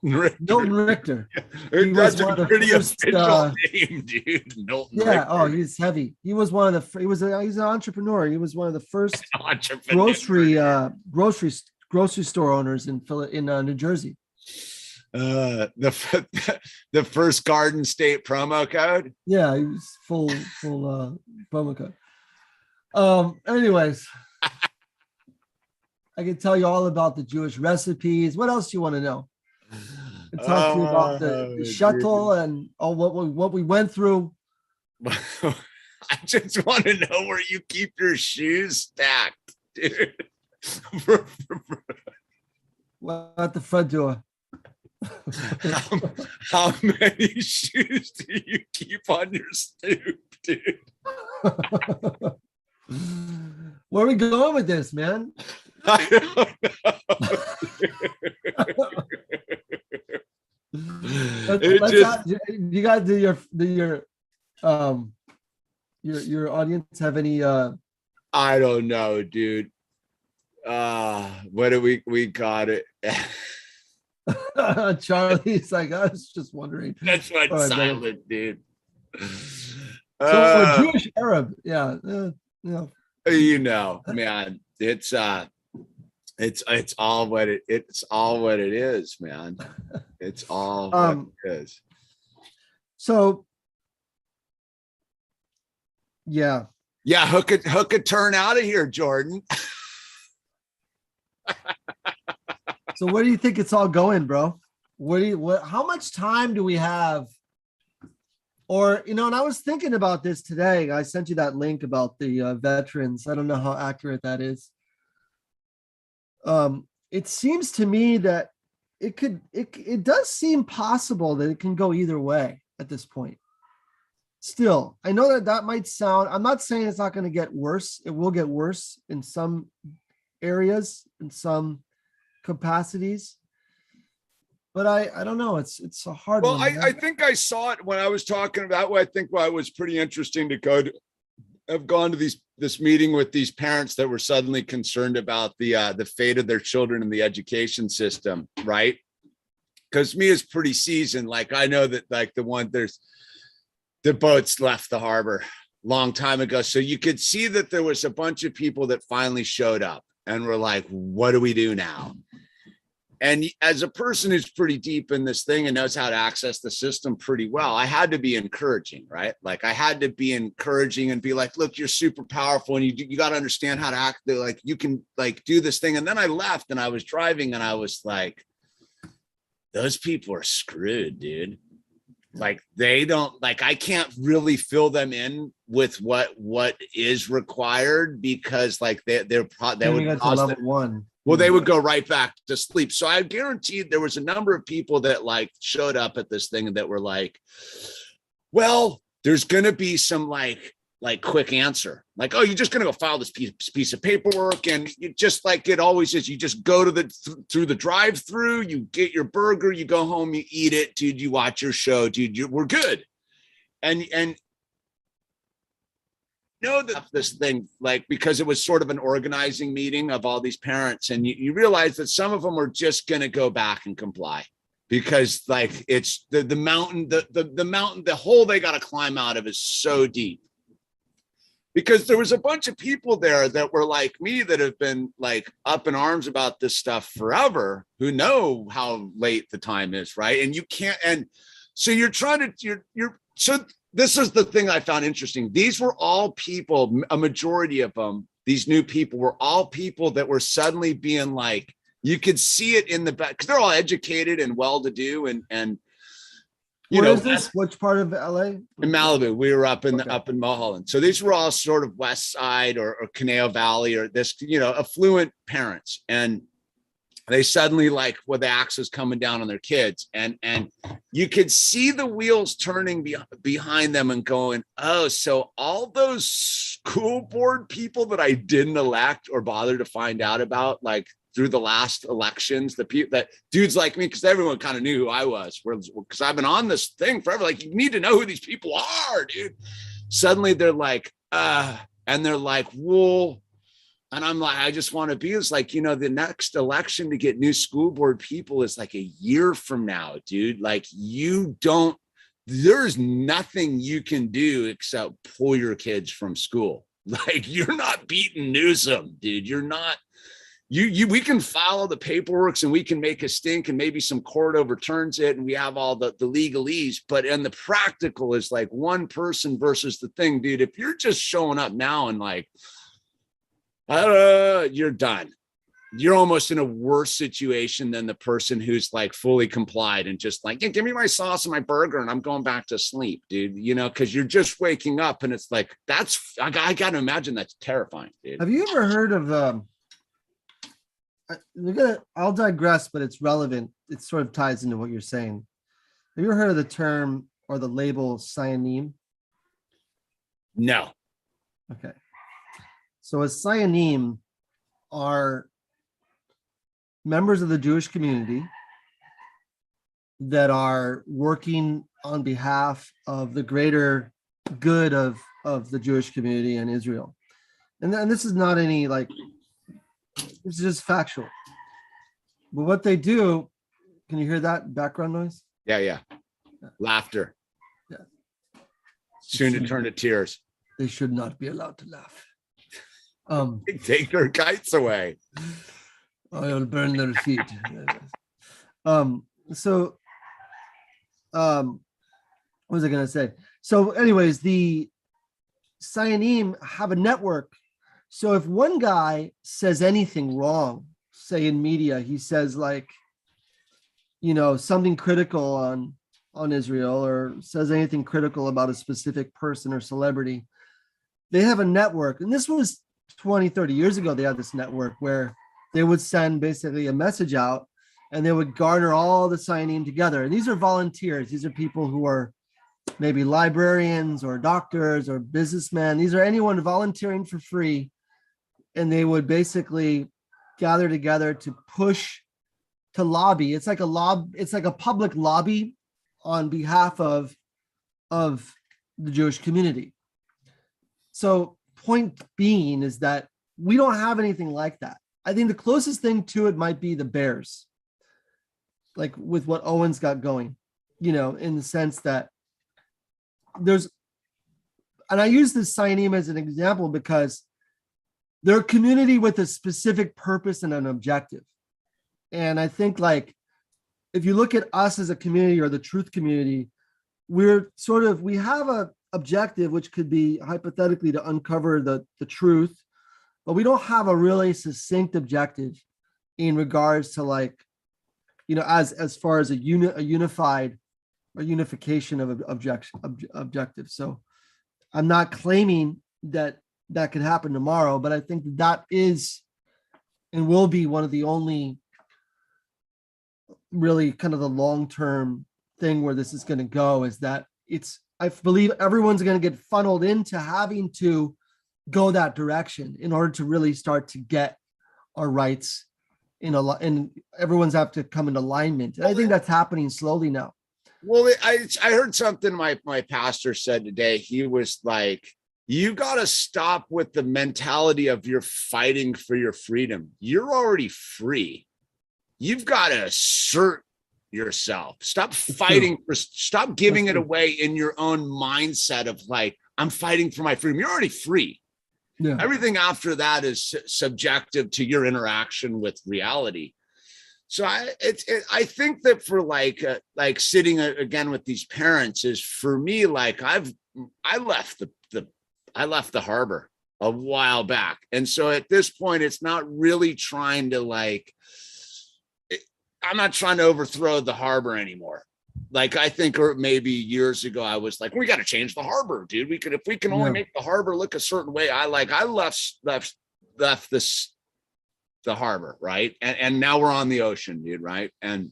Richter. That's a pretty official name, dude. Milton Richter. Oh, he's heavy. He was one of the he's an entrepreneur. He was one of the first grocery store owners in New Jersey. The first Garden State promo code. Yeah, he was full promo code. Anyways, I can tell you all about the Jewish recipes. What else do you want to know? I talk to you about the shuttle and what we went through. I just want to know where you keep your shoes stacked, dude. Well, at the front door. How many shoes do you keep on your stoop, dude? Where are we going with this, man? I don't know. You guys do your audience have any I don't know, dude. What do we got it? Charlie's like, I was just wondering. That's why All right, silent, dude. So Jewish Arab, yeah, yeah. You know, man, it's all what it is, man. It's all what it is. So yeah, hook a turn out of here, Jordan. So where do you think it's all going, bro? How much time do we have? Or, and I was thinking about this today. I sent you that link about the veterans. I don't know how accurate that is. It seems to me that it does seem possible that it can go either way at this point. Still, I know that might sound, I'm not saying it's not going to get worse. It will get worse in some areas, in some capacities. But I don't know. It's a hard one. Well, I think I saw it when I was talking about what I think why it was pretty interesting to have gone to this meeting with these parents that were suddenly concerned about the fate of their children in the education system, right? Because me is pretty seasoned. Like I know that like the boats left the harbor long time ago. So you could see that there was a bunch of people that finally showed up and were like, what do we do now? And as a person who's pretty deep in this thing and knows how to access the system pretty well, I had to be encouraging, right? Like I had to be encouraging and be like, look, you're super powerful and you got to understand how to act. Like you can like do this thing. And then I left and I was driving and I was like, those people are screwed, dude. Like they don't like, I can't really fill them in with what is required because like they would level one. Well, they would go right back to sleep. So I guaranteed there was a number of people that like showed up at this thing that were like, well, there's going to be some like quick answer. Like, oh, you're just going to go file this piece of paperwork. And you just like it always is. You just go to through the drive-through, you get your burger, you go home, you eat it, dude, you watch your show, dude, we're good. And know that this thing, like, because it was sort of an organizing meeting of all these parents, and you realize that some of them are just going to go back and comply because like it's the mountain, the hole they got to climb out of is so deep. Because there was a bunch of people there that were like me that have been like up in arms about this stuff forever, who know how late the time is, right? And you can't, and so you're trying to, so this is the thing I found interesting. These were all people, a majority of them, these new people were all people that were suddenly being like, you could see it in the back, because they're all educated and well-to-do and you Where know, is this? Which part of LA? In Malibu. We were up in Mulholland. So these were all sort of West Side or Conejo Valley or this, affluent parents. And they suddenly like, the axe was coming down on their kids. And you could see the wheels turning behind them and going, oh, so all those school board people that I didn't elect or bother to find out about, like, through the last elections, the people that dudes like me, because everyone kind of knew who I was, because I've been on this thing forever. Like, you need to know who these people are, dude. Suddenly they're like, and they're like, well, and I'm like, I just want to be. It's like, the next election to get new school board people is like a year from now, dude. Like, there's nothing you can do except pull your kids from school. Like, you're not beating Newsom, dude. You're not. We can follow the paperwork and we can make a stink and maybe some court overturns it and we have all the legalese, but in the practical is like one person versus the thing, dude. If you're just showing up now and like, you're done. you're almost in a worse situation than the person who's like fully complied and just like, yeah, give me my sauce and my burger and I'm going back to sleep, dude. You know, because you're just waking up and it's like, I got to imagine that's terrifying, dude. Have you ever heard of I'll digress, but it's relevant. It sort of ties into what you're saying. Have you ever heard of the term or the label cyanine? No. Okay. So a cyanine are members of the Jewish community that are working on behalf of the greater good of the Jewish community in Israel. And this is not any like, it's just factual. But what they do, can you hear that background noise? Yeah. Laughter. Yeah. Soon to turn to tears. They should not be allowed to laugh. Take their kites away. I'll burn their feet. What was I going to say? So anyways, the Sayanim have a network. So if one guy says anything wrong, say in media, he says like, you know, something critical on Israel or says anything critical about a specific person or celebrity, they have a network. And this was 20, 30 years ago. They had this network where they would send basically a message out and they would garner all the Sayanim together. And these are volunteers. These are people who are maybe librarians or doctors or businessmen. These are anyone volunteering for free. And they would basically gather together to push, to lobby. It's like a public lobby on behalf of the Jewish community. So point being is that we don't have anything like that. I think the closest thing to it might be the Bears, like with what Owen's got going, you know, in the sense that and I use this Sayanim as an example because they're a community with a specific purpose and an objective. And I think like, if you look at us as a community or the truth community, we have a objective, which could be hypothetically to uncover the truth, but we don't have a really succinct objective in regards to like, you know, as far as a unified or unification of objectives. So I'm not claiming that could happen tomorrow, but I think that is and will be one of the only really kind of the long-term thing where this is going to go, is that I believe everyone's going to get funneled into having to go that direction in order to really start to get our rights and everyone's have to come in alignment. And I think that's happening slowly now. Well, I heard something my pastor said today. He was like, you got to stop with the mentality of you're fighting for your freedom. You're already free. You've got to assert yourself. Stop fighting stop giving it away in your own mindset of like, I'm fighting for my freedom. You're already free. Yeah. Everything after that is subjective to your interaction with reality. So I think that for like sitting again with these parents is for me, like I left the harbor a while back. And so at this point, it's not really trying to I'm not trying to overthrow the harbor anymore. Like I think, or maybe years ago, I was like, we got to change the harbor, dude. If we can only make the harbor look a certain way. I left the harbor, right? And now we're on the ocean, dude, right? And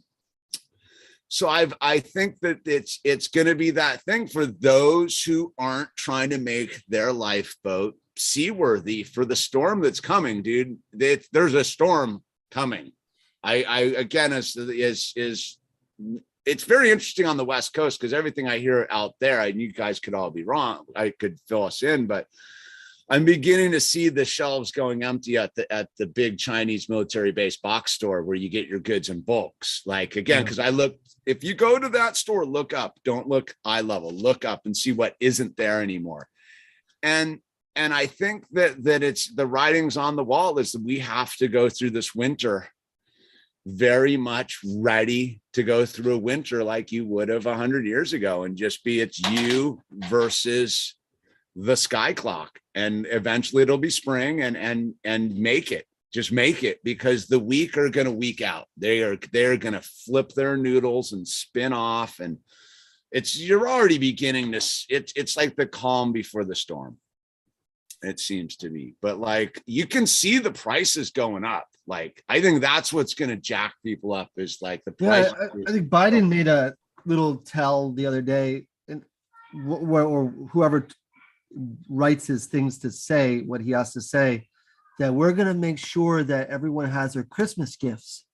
so I think that it's going to be that thing for those who aren't trying to make their lifeboat seaworthy for the storm that's coming, dude. There's a storm coming. Again, it's very interesting on the West Coast because everything I hear out there, and you guys could all be wrong. I could fill us in, but I'm beginning to see the shelves going empty at the big Chinese military base box store where you get your goods in bulks. Like again, because if you go to that store, look up, don't look eye level, look up and see what isn't there anymore. And I think that it's the writings on the wall is that we have to go through this winter very much ready to go through a winter like you would have 100 years ago and just be it's you versus the sky clock, and eventually it'll be spring and make it. Just make it, because the weak are going to weak out. They're going to flip their noodles and spin off. And you're already beginning to, it's like the calm before the storm. It seems to me, but like, you can see the prices going up. Like, I think that's what's going to jack people up, is like the price. I think Biden made a little tell the other day, and or whoever writes his things to say what he has to say, that we're going to make sure that everyone has their Christmas gifts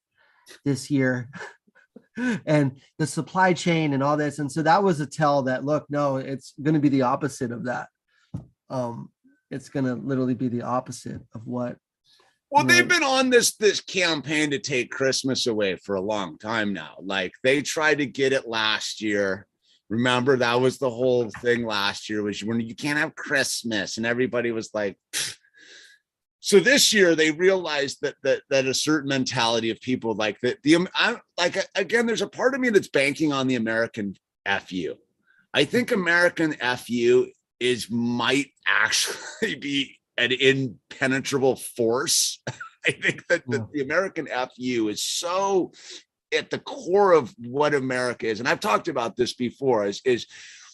this year and the supply chain and all this. And so that was a tell that, look, no, it's going to be the opposite of that. It's going to literally be the opposite of what. Well, they've been on this campaign to take Christmas away for a long time now. Like, they tried to get it last year. Remember, that was the whole thing last year, was when you can't have Christmas, and everybody was like, pfft. So this year they realized that a certain mentality of people like that, again, there's a part of me that's banking on the American FU. I think American FU might actually be an impenetrable force. I think that the American FU is so at the core of what America is. And I've talked about this before, is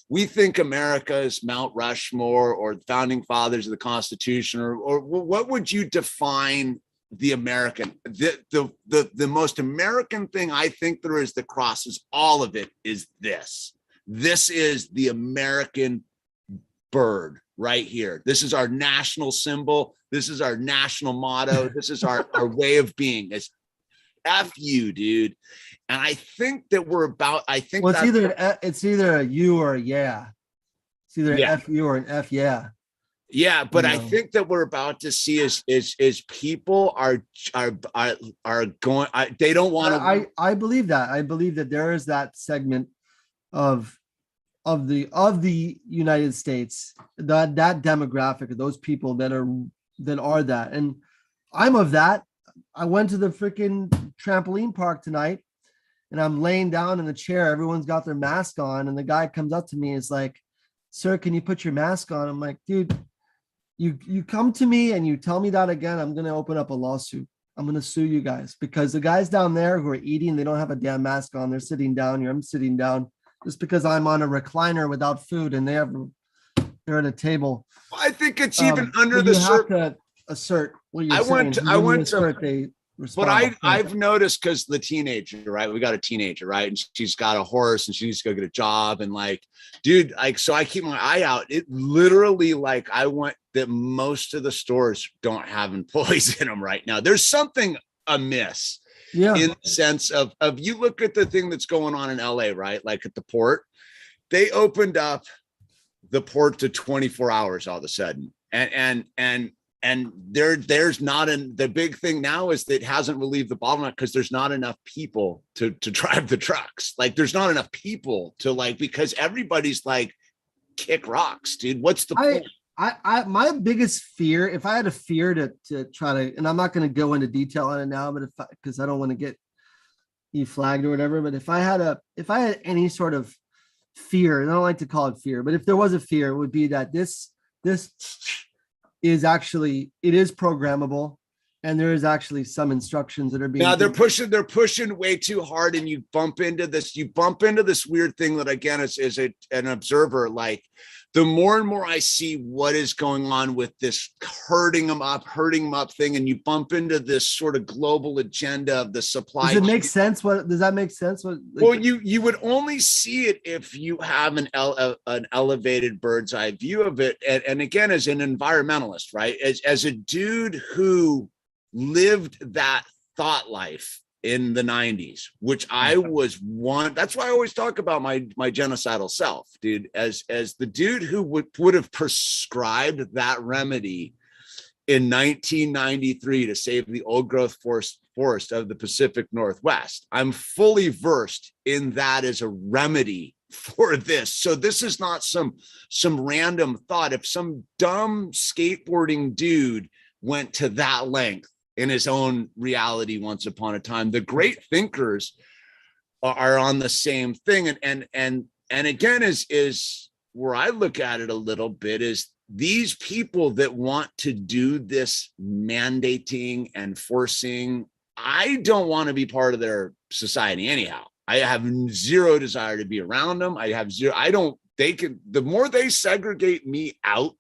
we think America is Mount Rushmore or the founding fathers of the Constitution, or what would you define the American? The most American thing I think there is that crosses all of it is this. This is the American bird right here. This is our national symbol. This is our national motto. This is our way of being. It's F you, dude. And I think that it's either a U or a yeah. It's either an F U or an F yeah. Yeah, but I think that we're about to see is people are going. They don't want to. I believe that. I believe that there is that segment of the United States, that demographic of those people that are that, and I'm of that. I went to the freaking trampoline park tonight, and I'm laying down in the chair. Everyone's got their mask on, and the guy comes up to me and is like, "Sir, can you put your mask on?" I'm like, "Dude, you come to me and you tell me that again, I'm gonna open up a lawsuit. I'm gonna sue you guys, because the guys down there who are eating, they don't have a damn mask on. They're sitting down here. I'm sitting down just because I'm on a recliner without food, and they're at a table." I think it's even under the assert what you're but I've noticed, because the teenager, right? We got a teenager, right? And she's got a horse and she needs to go get a job. And like, dude, so I keep my eye out. It literally, like, I want that most of the stores don't have employees in them right now. There's something amiss in the sense of you look at the thing that's going on in LA, right? Like at the port, they opened up the port to 24 hours all of a sudden. And there's not the big thing now is that it hasn't relieved the bottleneck, because there's not enough people to drive the trucks. Like, there's not enough people to, like, because everybody's like, kick rocks, dude. What's the point? My biggest fear, if I had a fear to try to, and I'm not going to go into detail on it now, but because I don't want to get you flagged or whatever, but if I had any sort of fear, and I don't like to call it fear, but if there was a fear, it would be that this is programmable, and there is actually some instructions that are being. They're pushing way too hard, and you bump into this weird thing that, again, is an observer. Like, the more and more I see what is going on with this hurting them up thing, and you bump into this sort of global agenda of the supply. Does it make sense? Does that make sense? Well, you would only see it if you have an elevated bird's eye view of it. And again, as an environmentalist, right? As a dude who lived that thought life in the 90s, which I was one. That's why I always talk about my genocidal self, dude, as the dude who would have prescribed that remedy in 1993 to save the old growth forest of the Pacific Northwest. I'm fully versed in that as a remedy for this. So this is not some random thought. If some dumb skateboarding dude went to that length in his own reality once upon a time, the great thinkers are on the same thing. And again, is where I look at it a little bit, is these people that want to do this mandating and forcing, I don't want to be part of their society anyhow. I have zero desire to be around them. The more they segregate me out,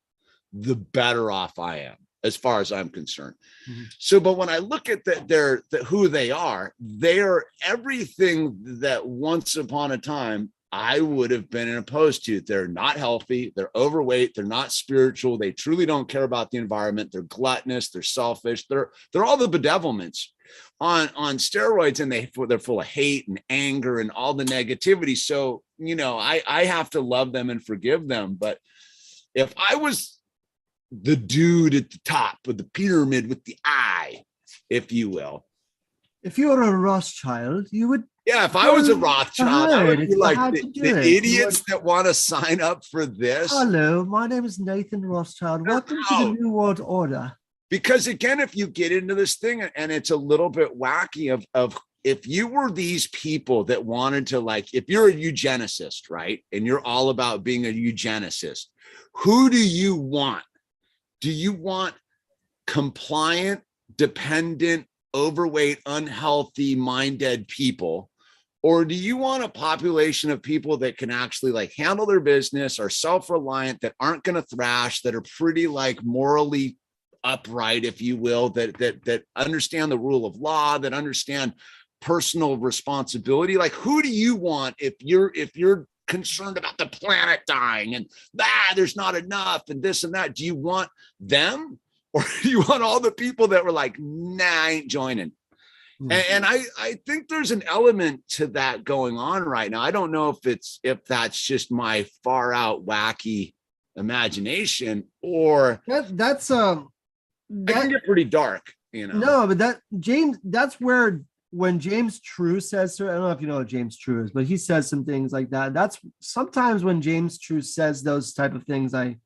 the better off I am, as far as I'm concerned. Mm-hmm. So, but when I look at who they are everything that once upon a time I would have been opposed to. They're not healthy. They're overweight. They're not spiritual. They truly don't care about the environment. They're gluttonous. They're selfish. They're all the bedevilments on steroids, and they're full of hate and anger and all the negativity. So, I have to love them and forgive them. But if I was the dude at the top of the pyramid with the eye, if you will. If you were a Rothschild, you would. Yeah, if I was a Rothschild, I would be like the idiots that want to sign up for this. Hello, my name is Nathan Rothschild. Welcome to the New World Order. Because again, if you get into this thing, and it's a little bit wacky of if you were these people that wanted to, like, if you're a eugenicist, right? And you're all about being a eugenicist, who do you want? Do you want compliant, dependent, overweight, unhealthy, mind-dead people? Or do you want a population of people that can actually like handle their business, are self-reliant, that aren't going to thrash, that are pretty like morally upright, if you will, that understand the rule of law, that understand personal responsibility? Like, who do you want if you're concerned about the planet dying and there's not enough and this and that? Do you want them, or do you want all the people that were like, nah, I ain't joining? And I think there's an element to that going on right now. I don't know if that's just my far out wacky imagination, or that's it can get pretty dark, No, but that's where when James True says, I don't know if you know what James True is, but he says some things like that. That's sometimes when James True says those type of things, I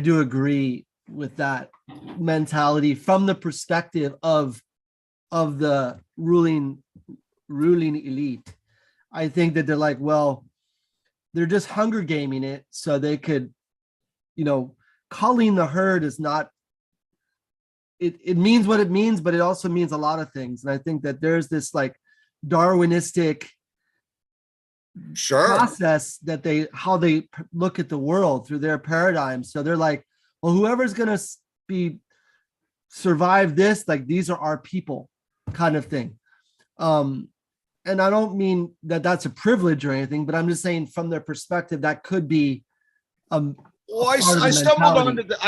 do agree with that mentality from the perspective of the ruling elite. I think that they're like, well, they're just Hunger Gaming it so they could, culling the herd is not, it means what it means, but it also means a lot of things. And I think that there's this like Darwinistic process that how they look at the world through their paradigm. So they're like, well, whoever's going to survive this, like, these are our people, kind of thing. And I don't mean that that's a privilege or anything, but I'm just saying from their perspective, that could be I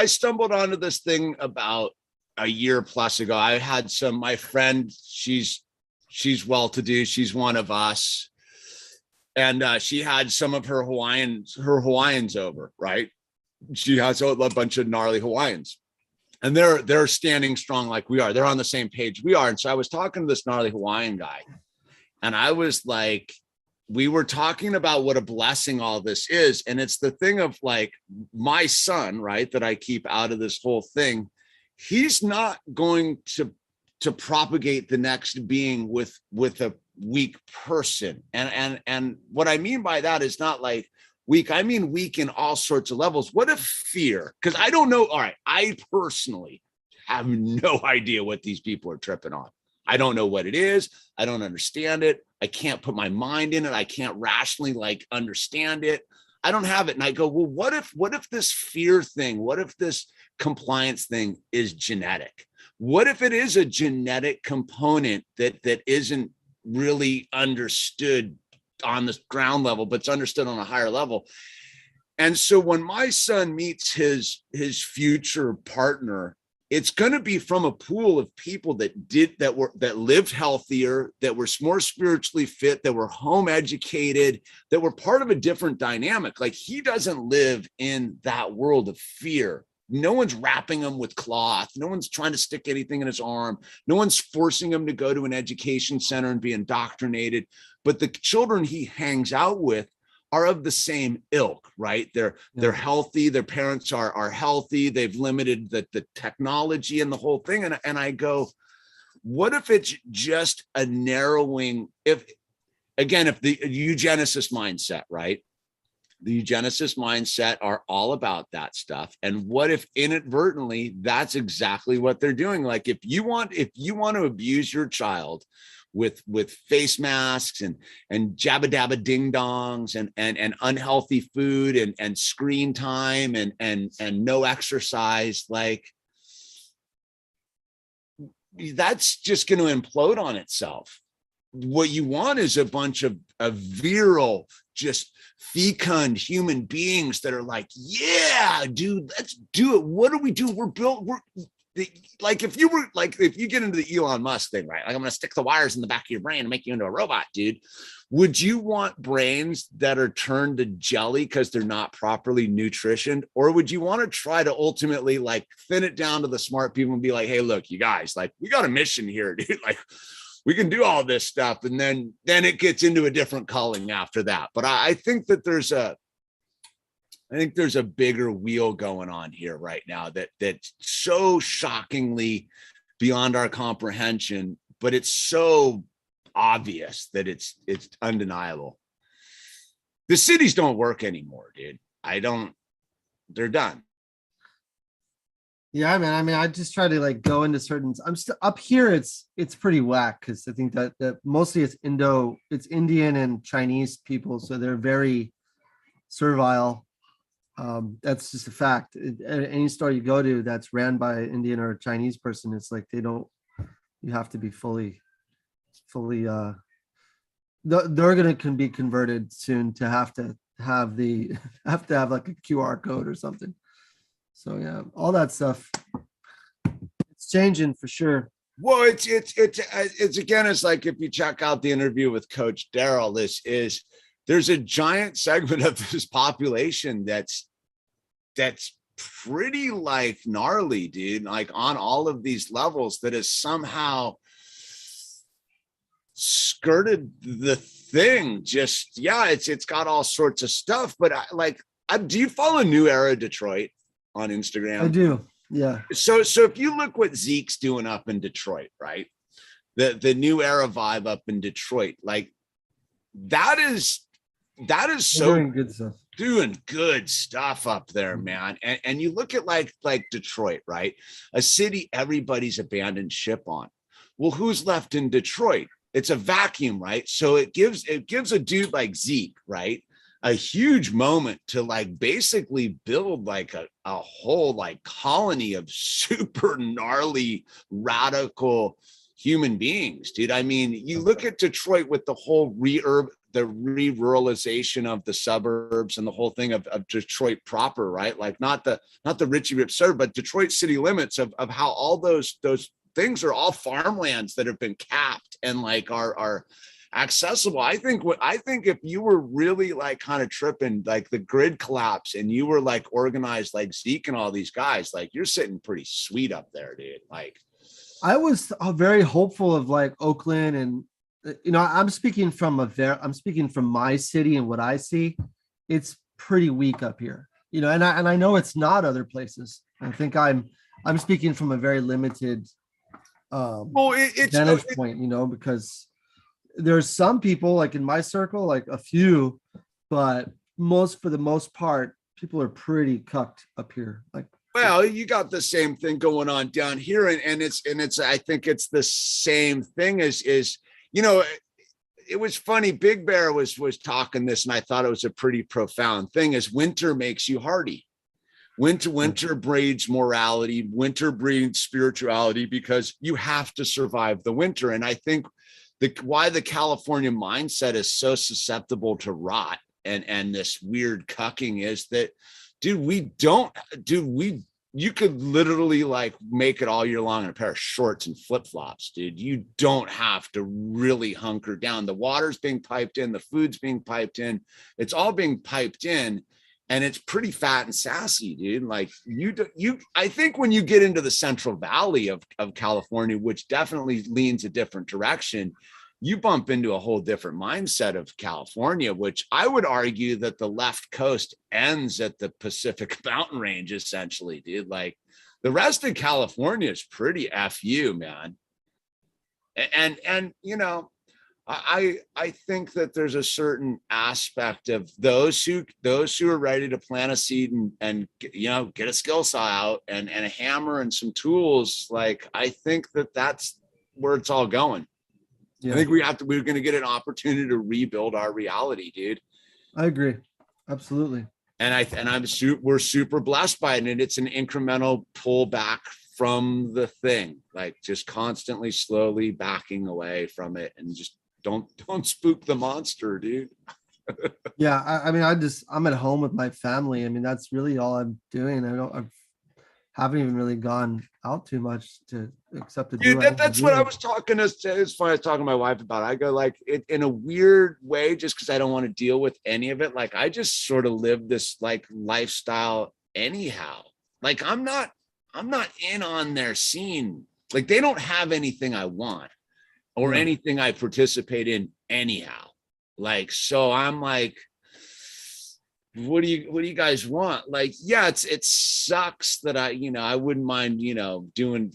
stumbled onto this thing about a year plus ago. I had my friend, she's well-to-do, she's one of us, and she had some of her Hawaiians over, right? She has a bunch of gnarly Hawaiians. And they're standing strong like we are. They're on the same page we are. And so I was talking to this gnarly Hawaiian guy, and I was like, we were talking about what a blessing all this is. And it's the thing of like, my son, right, that I keep out of this whole thing, he's not going to propagate the next being with a weak person. And what I mean by that is not like weak. I mean weak in all sorts of levels. What if fear? Because I don't know. All right. I personally have no idea what these people are tripping on. I don't know what it is. I don't understand it. I can't put my mind in it. I can't rationally like understand it. I don't have it. And I go, well, what if this fear thing, what if this compliance thing is genetic? What if it is a genetic component that isn't really understood on the ground level, but it's understood on a higher level? And so when my son meets his future partner, it's going to be from a pool of people that lived healthier, that were more spiritually fit, that were home educated, that were part of a different dynamic. Like, he doesn't live in that world of fear. No one's wrapping him with cloth. No one's trying to stick anything in his arm. No one's forcing him to go to an education center and be indoctrinated. But the children he hangs out with are of the same ilk, right? They're healthy. Their parents are healthy. They've limited the technology and the whole thing. And I go, what if it's just a narrowing, if the eugenicist mindset, right? the eugenicist mindset are all about that stuff. And what if inadvertently that's exactly what they're doing? Like if you want to abuse your child with face masks and jabba dabba ding dongs and unhealthy food and screen time and no exercise, like that's just going to implode on itself. What you want is a bunch of virile, just fecund human beings that are like, yeah, dude, let's do it. What do we do? We're like, if you get into the Elon Musk thing, right? Like, I'm going to stick the wires in the back of your brain and make you into a robot, dude. Would you want brains that are turned to jelly because they're not properly nutritioned? Or would you want to try to ultimately like thin it down to the smart people and be like, hey, look, you guys, like, we got a mission here, dude. Like, we can do all this stuff. And then it gets into a different calling after that. But I think that there's a bigger wheel going on here right now that's so shockingly beyond our comprehension, but it's so obvious that it's undeniable. The cities don't work anymore, dude. They're done. Yeah, man. I mean, I just try to like go into certain. I'm still up here. It's pretty whack because I think that mostly it's Indian and Chinese people, so they're very servile. That's just a fact. Any store you go to that's ran by an Indian or a Chinese person, it's like you have to be fully. They're can be converted soon to have like a QR code or something. So yeah, all that stuff, it's changing for sure. Well, it's again, it's like if you check out the interview with Coach Daryl, there's a giant segment of this population that's pretty like gnarly, dude, like on all of these levels, that has somehow skirted the thing. Just, yeah, it's got all sorts of stuff. But do you follow New Era Detroit on Instagram? I do. Yeah. So if you look what Zeke's doing up in Detroit, right? The New Era vibe up in Detroit, like that is so doing good stuff up there, man. And you look at like Detroit, right? A city everybody's abandoned ship on. Well, who's left in Detroit? It's a vacuum, right? So it gives a dude like Zeke, right, a huge moment to like basically build like a whole like colony of super gnarly, radical human beings, dude. I mean, you look at Detroit with the whole re-ruralization of the suburbs and the whole thing of Detroit proper, right? Like not the Richie Rip suburb, but Detroit city limits of how all those things are all farmlands that have been capped and like are accessible. I think if you were really like kind of tripping, like the grid collapse, and you were like organized like Zeke and all these guys, like you're sitting pretty sweet up there, dude. Like I was very hopeful of like Oakland, and I'm speaking from my city and what I see. It's pretty weak up here, and I know it's not other places. I think I'm speaking from a very limited vantage point, because there's some people like in my circle, like a few, but for the most part, people are pretty cucked up here. Like, well, you got the same thing going on down here, and it's I think it's the same thing as it was funny. Big Bear was talking this, and I thought it was a pretty profound thing. Is winter makes you hardy. Winter breeds morality. Winter breeds spirituality, because you have to survive the winter. And I think why the California mindset is so susceptible to rot and this weird cucking is that, dude, you could literally like make it all year long in a pair of shorts and flip-flops, dude. You don't have to really hunker down. The water's being piped in, the food's being piped in, it's all being piped in. And it's pretty fat and sassy, dude. Like I think when you get into the Central Valley of California, which definitely leans a different direction, you bump into a whole different mindset of California, which I would argue that the left coast ends at the Pacific Mountain Range, essentially, dude. Like the rest of California is pretty FU, man. And I think that there's a certain aspect of those who are ready to plant a seed and you know, get a skill saw out and a hammer and some tools. Like, I think that's where it's all going. Yeah. I think we're going to get an opportunity to rebuild our reality, dude. I agree. Absolutely. And we're super blessed by it. And it's an incremental pullback from the thing, like just constantly, slowly backing away from it, and just don't spook the monster, dude. Yeah. I mean, I'm at home with my family. I mean, that's really all I'm doing. I haven't even really gone out too much except to do Dude, that's what I was talking as far as talking to my wife about. I go like it in a weird way, just because I don't want to deal with any of it. Like, I just sort of live this like lifestyle anyhow. Like, I'm not in on their scene. Like, they don't have anything I want or anything I participate in anyhow. Like, so I'm like, what do you guys want? Like, yeah, it sucks that I wouldn't mind, doing,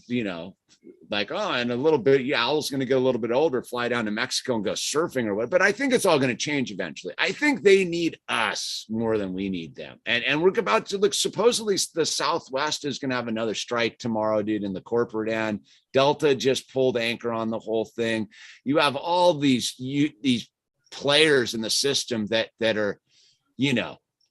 like, oh, and a little bit, yeah, Owl's going to get a little bit older, fly down to Mexico and go surfing or what. But I think it's all going to change eventually. I think they need us more than we need them. And we're about to look, supposedly the Southwest is going to have another strike tomorrow, dude, in the corporate end. Delta just pulled anchor on the whole thing. You have all these players in the system that are,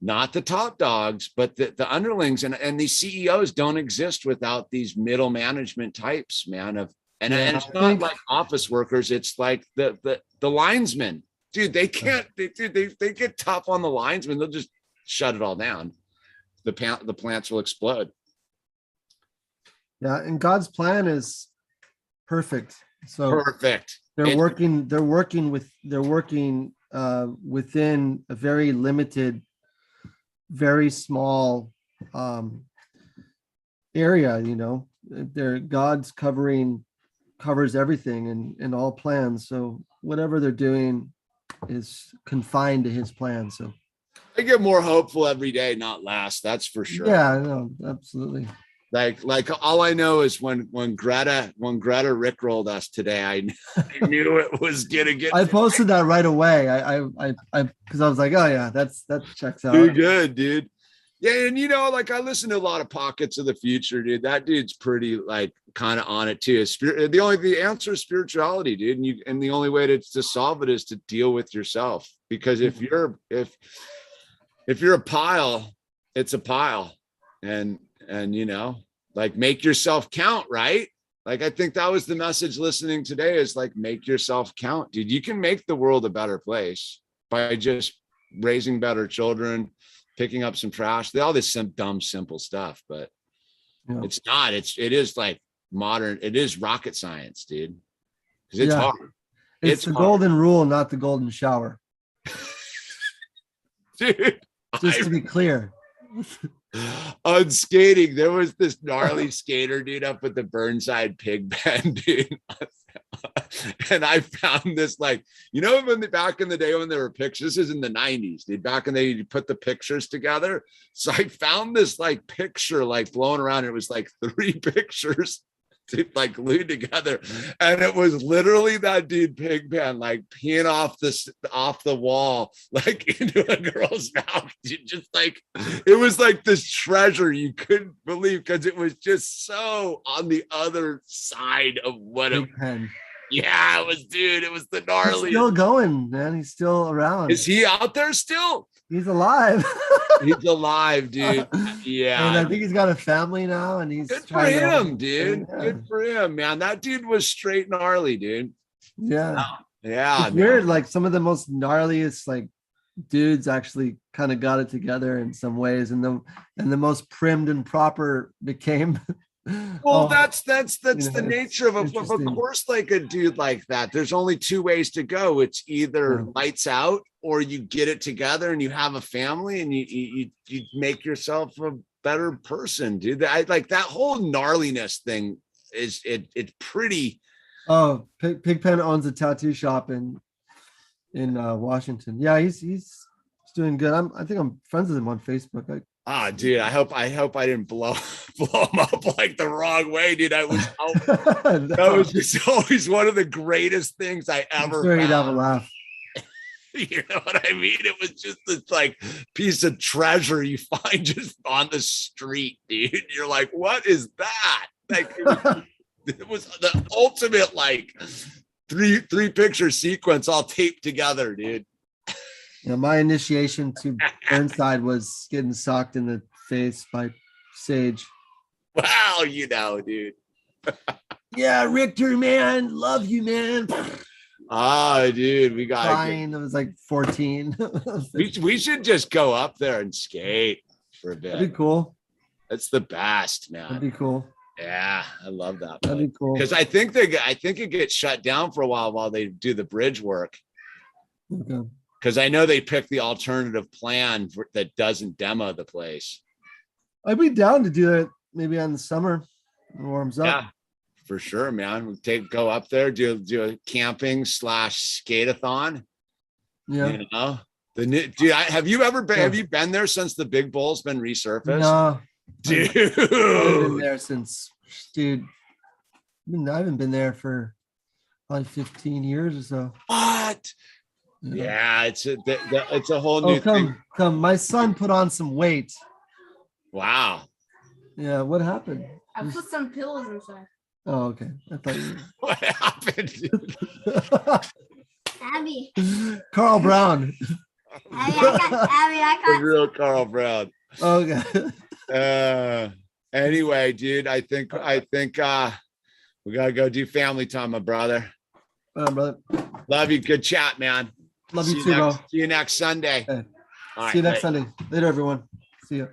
not the top dogs, but the underlings, and these CEOs don't exist without these middle management types, man. And it's not like office workers. It's like the linesmen, dude. They can't. They get tough on the linesmen. They'll just shut it all down. The plants will explode. Yeah, and God's plan is perfect. So perfect. They're working within a very limited, very small area. God's covers everything and all plans, so whatever they're doing is confined to his plan. So I get more hopeful every day, not less, that's for sure. Yeah, no, absolutely. Like all I know is when Greta rickrolled us today, I knew it was gonna get. I posted that right away. I because I was like, oh yeah, that checks out. Too good, dude. Yeah, and like I listen to a lot of Pockets of the Future, dude. That dude's pretty like kind of on it too. The answer is spirituality, dude. And the only way to solve it is to deal with yourself. Because if you're a pile, it's a pile, and like, make yourself count, right? Like, I think that was the message listening today, is like, make yourself count, dude. You can make the world a better place by just raising better children, picking up some trash, all this dumb, simple stuff, but it's not, it is like modern, it is rocket science, dude. Because it's hard. It's the golden rule, not the golden shower. Dude. Just to be clear. On skating, there was this gnarly skater, dude, up at the Burnside Pig Pen, dude. And I found this, like, back in the day when there were pictures, this is in the 90s, dude. Back in the day, you put the pictures together. So I found this like picture like blowing around. It was like 3 pictures like glued together, and it was literally that dude Pigpen like peeing off the wall like into a girl's mouth. Just like, it was like this treasure you couldn't believe, because it was just so on the other side of what it was. Yeah, it was the gnarly. He's still going, man. He's still around. Is he out there still? He's alive. He's alive, dude. Yeah. And I think he's got a family now, and he's good for him, dude. Yeah. Good for him, man. That dude was straight gnarly, dude. Yeah. Yeah. It's weird. Like, some of the most gnarliest like dudes actually kind of got it together in some ways, and the most primmed and proper became. Well, that's the nature of course, like a dude like that, there's only 2 ways to go. It's either lights out, or you get it together and you have a family and you make yourself a better person, dude. I like that whole gnarliness thing it's pretty. Oh, Pigpen owns a tattoo shop in Washington. Yeah, he's doing good. I think I'm friends with him on Facebook. Dude, I hope I didn't blow blow them up like the wrong way, dude. That was just always one of the greatest things I ever Sure, you'd have a found. laugh. You know what I mean? It was just this like piece of treasure you find just on the street, dude. You're like, what is that? Like it was the ultimate like three picture sequence all taped together, dude. Yeah, my initiation to Burnside was getting socked in the face by Sage. Wow, you know, dude. Yeah, Richter, man, love you, man. Oh, dude, we got Crying. I was like 14. we should just go up there and skate for a bit. That'd be cool. That's the best, man. That'd be cool. Yeah, I love that. That'd be cool. Because I think it gets shut down for a while they do the bridge work. Okay. Because I know they picked the alternative plan that doesn't demo the place. I'd be down to do it maybe on the summer. It warms up. Yeah, for sure, man. We go up there, do a camping / skate-a-thon. Yeah. You know, have you ever been? Have you been there since the Big Bull's been resurfaced? No, dude. I've been there since, dude. I haven't been there for probably 15 years or so. What? Yeah, it's a whole new thing. Come. My son put on some weight. Wow. Yeah, what happened? I put some pillows inside. Oh, okay. I thought you. What happened? Abby. Carl Brown. I The got real Carl Brown. Okay. Anyway, dude, I think we gotta go do family time, my brother. Brother. Love you. Good chat, man. Love you too, bro. See you next Sunday. Okay. All right, See you next bye. Sunday. Later, everyone. See you.